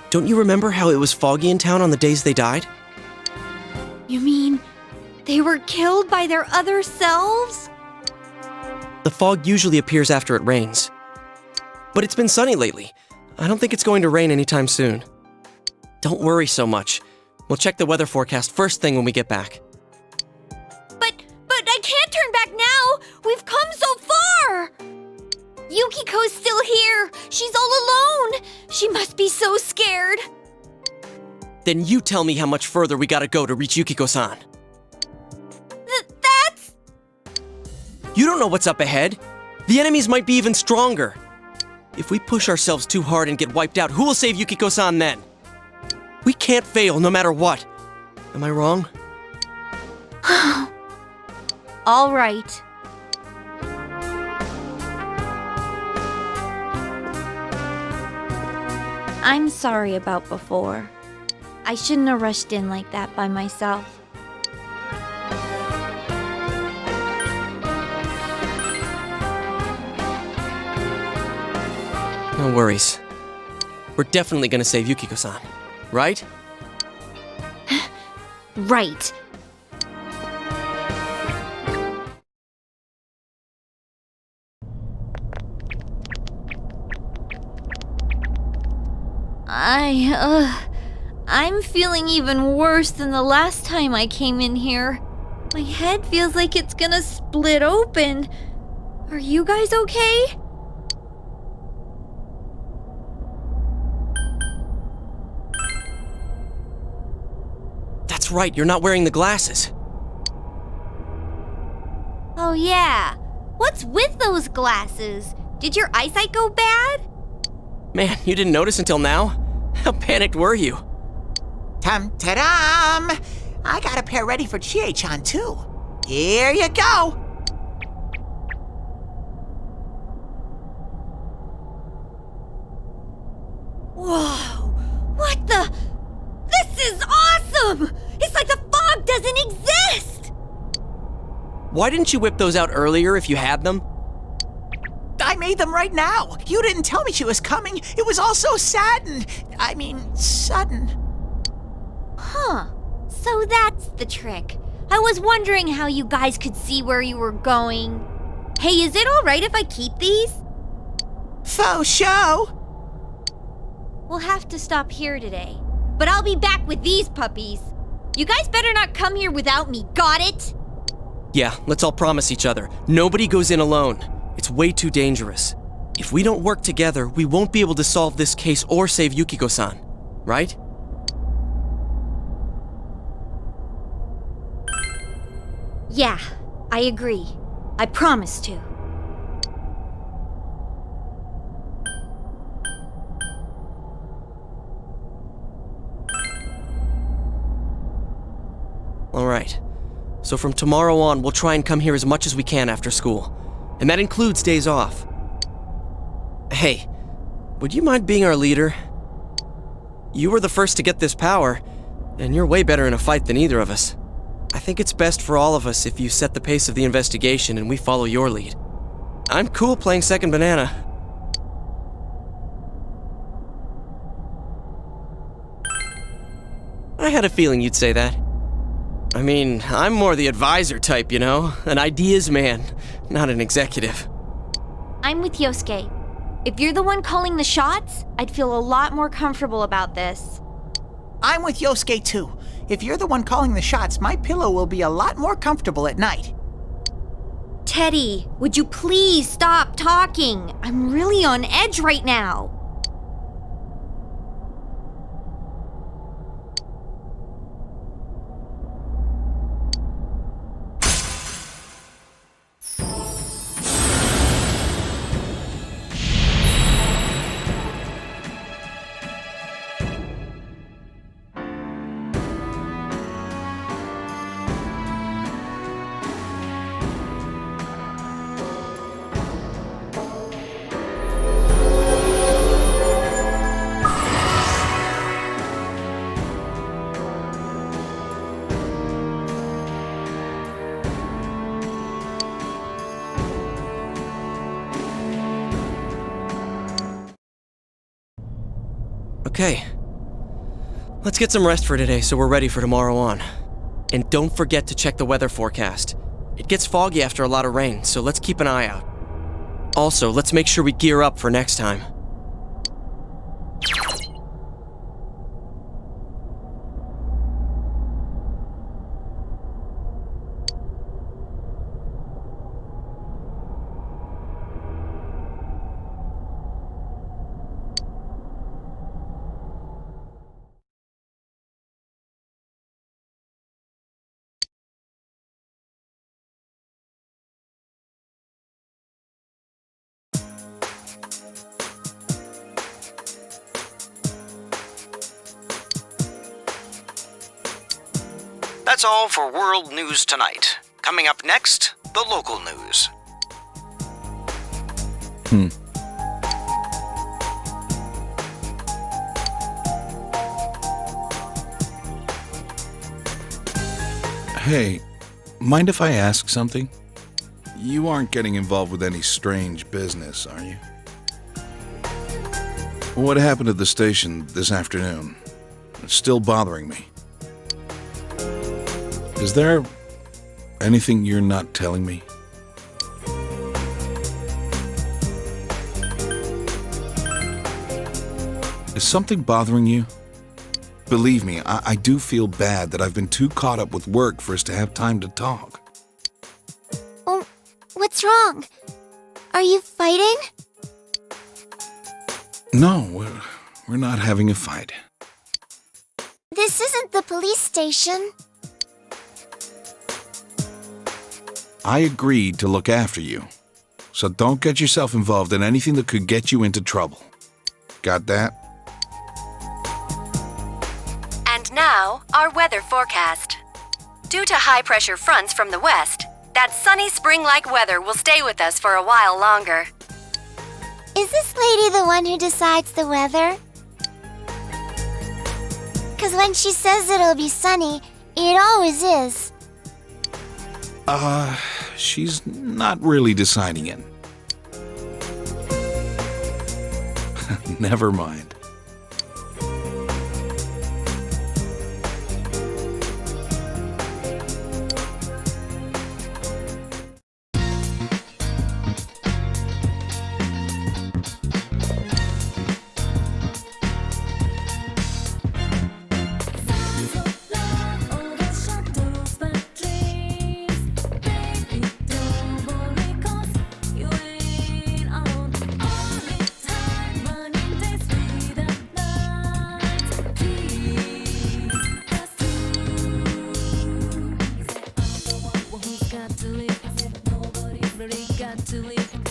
Don't you remember how it was foggy in town on the days they died? You mean they were killed by their other selves? The fog usually appears after it rains. But it's been sunny lately. I don't think it's going to rain anytime soon. Don't worry so much. We'll check the weather forecast first thing when we get back. But I can't turn back now! We've come so far! Yukiko's still here! She's all alone! She must be so scared! Then you tell me how much further we gotta go to reach Yukiko-san. That's... You don't know what's up ahead. The enemies might be even stronger. If we push ourselves too hard and get wiped out, who will save Yukiko-san then? We can't fail no matter what. Am I wrong? All right. I'm sorry about before. I shouldn't have rushed in like that by myself. No worries. We're definitely gonna save Yukiko-san, right? Right. I'm feeling even worse than the last time I came in here. My head feels like it's gonna split open. Are you guys okay? That's right, you're not wearing the glasses. Oh yeah. What's with those glasses? Did your eyesight go bad? Man, you didn't notice until now? How panicked were you? Tum-ta-dum! I got a pair ready for Chie-chan, too. Here you go! Whoa! What the? This is awesome! It's like the fog doesn't exist! Why didn't you whip those out earlier if you had them? I made them right now. You didn't tell me she was coming. It was all so sudden. Huh. So that's the trick. I was wondering how you guys could see where you were going. Hey, is it alright if I keep these? Faux show! We'll have to stop here today. But I'll be back with these puppies. You guys better not come here without me, got it? Yeah, let's all promise each other. Nobody goes in alone. It's way too dangerous. If we don't work together, we won't be able to solve this case or save Yukiko-san, right? Yeah, I agree. I promise to. All right. So from tomorrow on, we'll try and come here as much as we can after school. And that includes days off. Hey, would you mind being our leader? You were the first to get this power, and you're way better in a fight than either of us. I think it's best for all of us if you set the pace of the investigation and we follow your lead. I'm cool playing second banana. I had a feeling you'd say that. I mean, I'm more the advisor type, you know? An ideas man, not an executive. I'm with Yosuke. If you're the one calling the shots, I'd feel a lot more comfortable about this. I'm with Yosuke too. If you're the one calling the shots, my pillow will be a lot more comfortable at night. Teddy, would you please stop talking? I'm really on edge right now. Okay. Let's get some rest for today so we're ready for tomorrow on. And don't forget to check the weather forecast. It gets foggy after a lot of rain, so let's keep an eye out. Also, let's make sure we gear up for next time. That's all for World News Tonight. Coming up next, the local news. Hey, mind if I ask something? You aren't getting involved with any strange business, are you? What happened at the station this afternoon? It's still bothering me. Is there anything you're not telling me? Is something bothering you? Believe me, I do feel bad that I've been too caught up with work for us to have time to talk. Oh, what's wrong? Are you fighting? No, we're not having a fight. This isn't the police station. I agreed to look after you, so don't get yourself involved in anything that could get you into trouble. Got that? And now, our weather forecast. Due to high-pressure fronts from the west, that sunny spring-like weather will stay with us for a while longer. Is this lady the one who decides the weather? 'Cause when she says it'll be sunny, it always is. She's not really deciding it. Never mind. had to leave.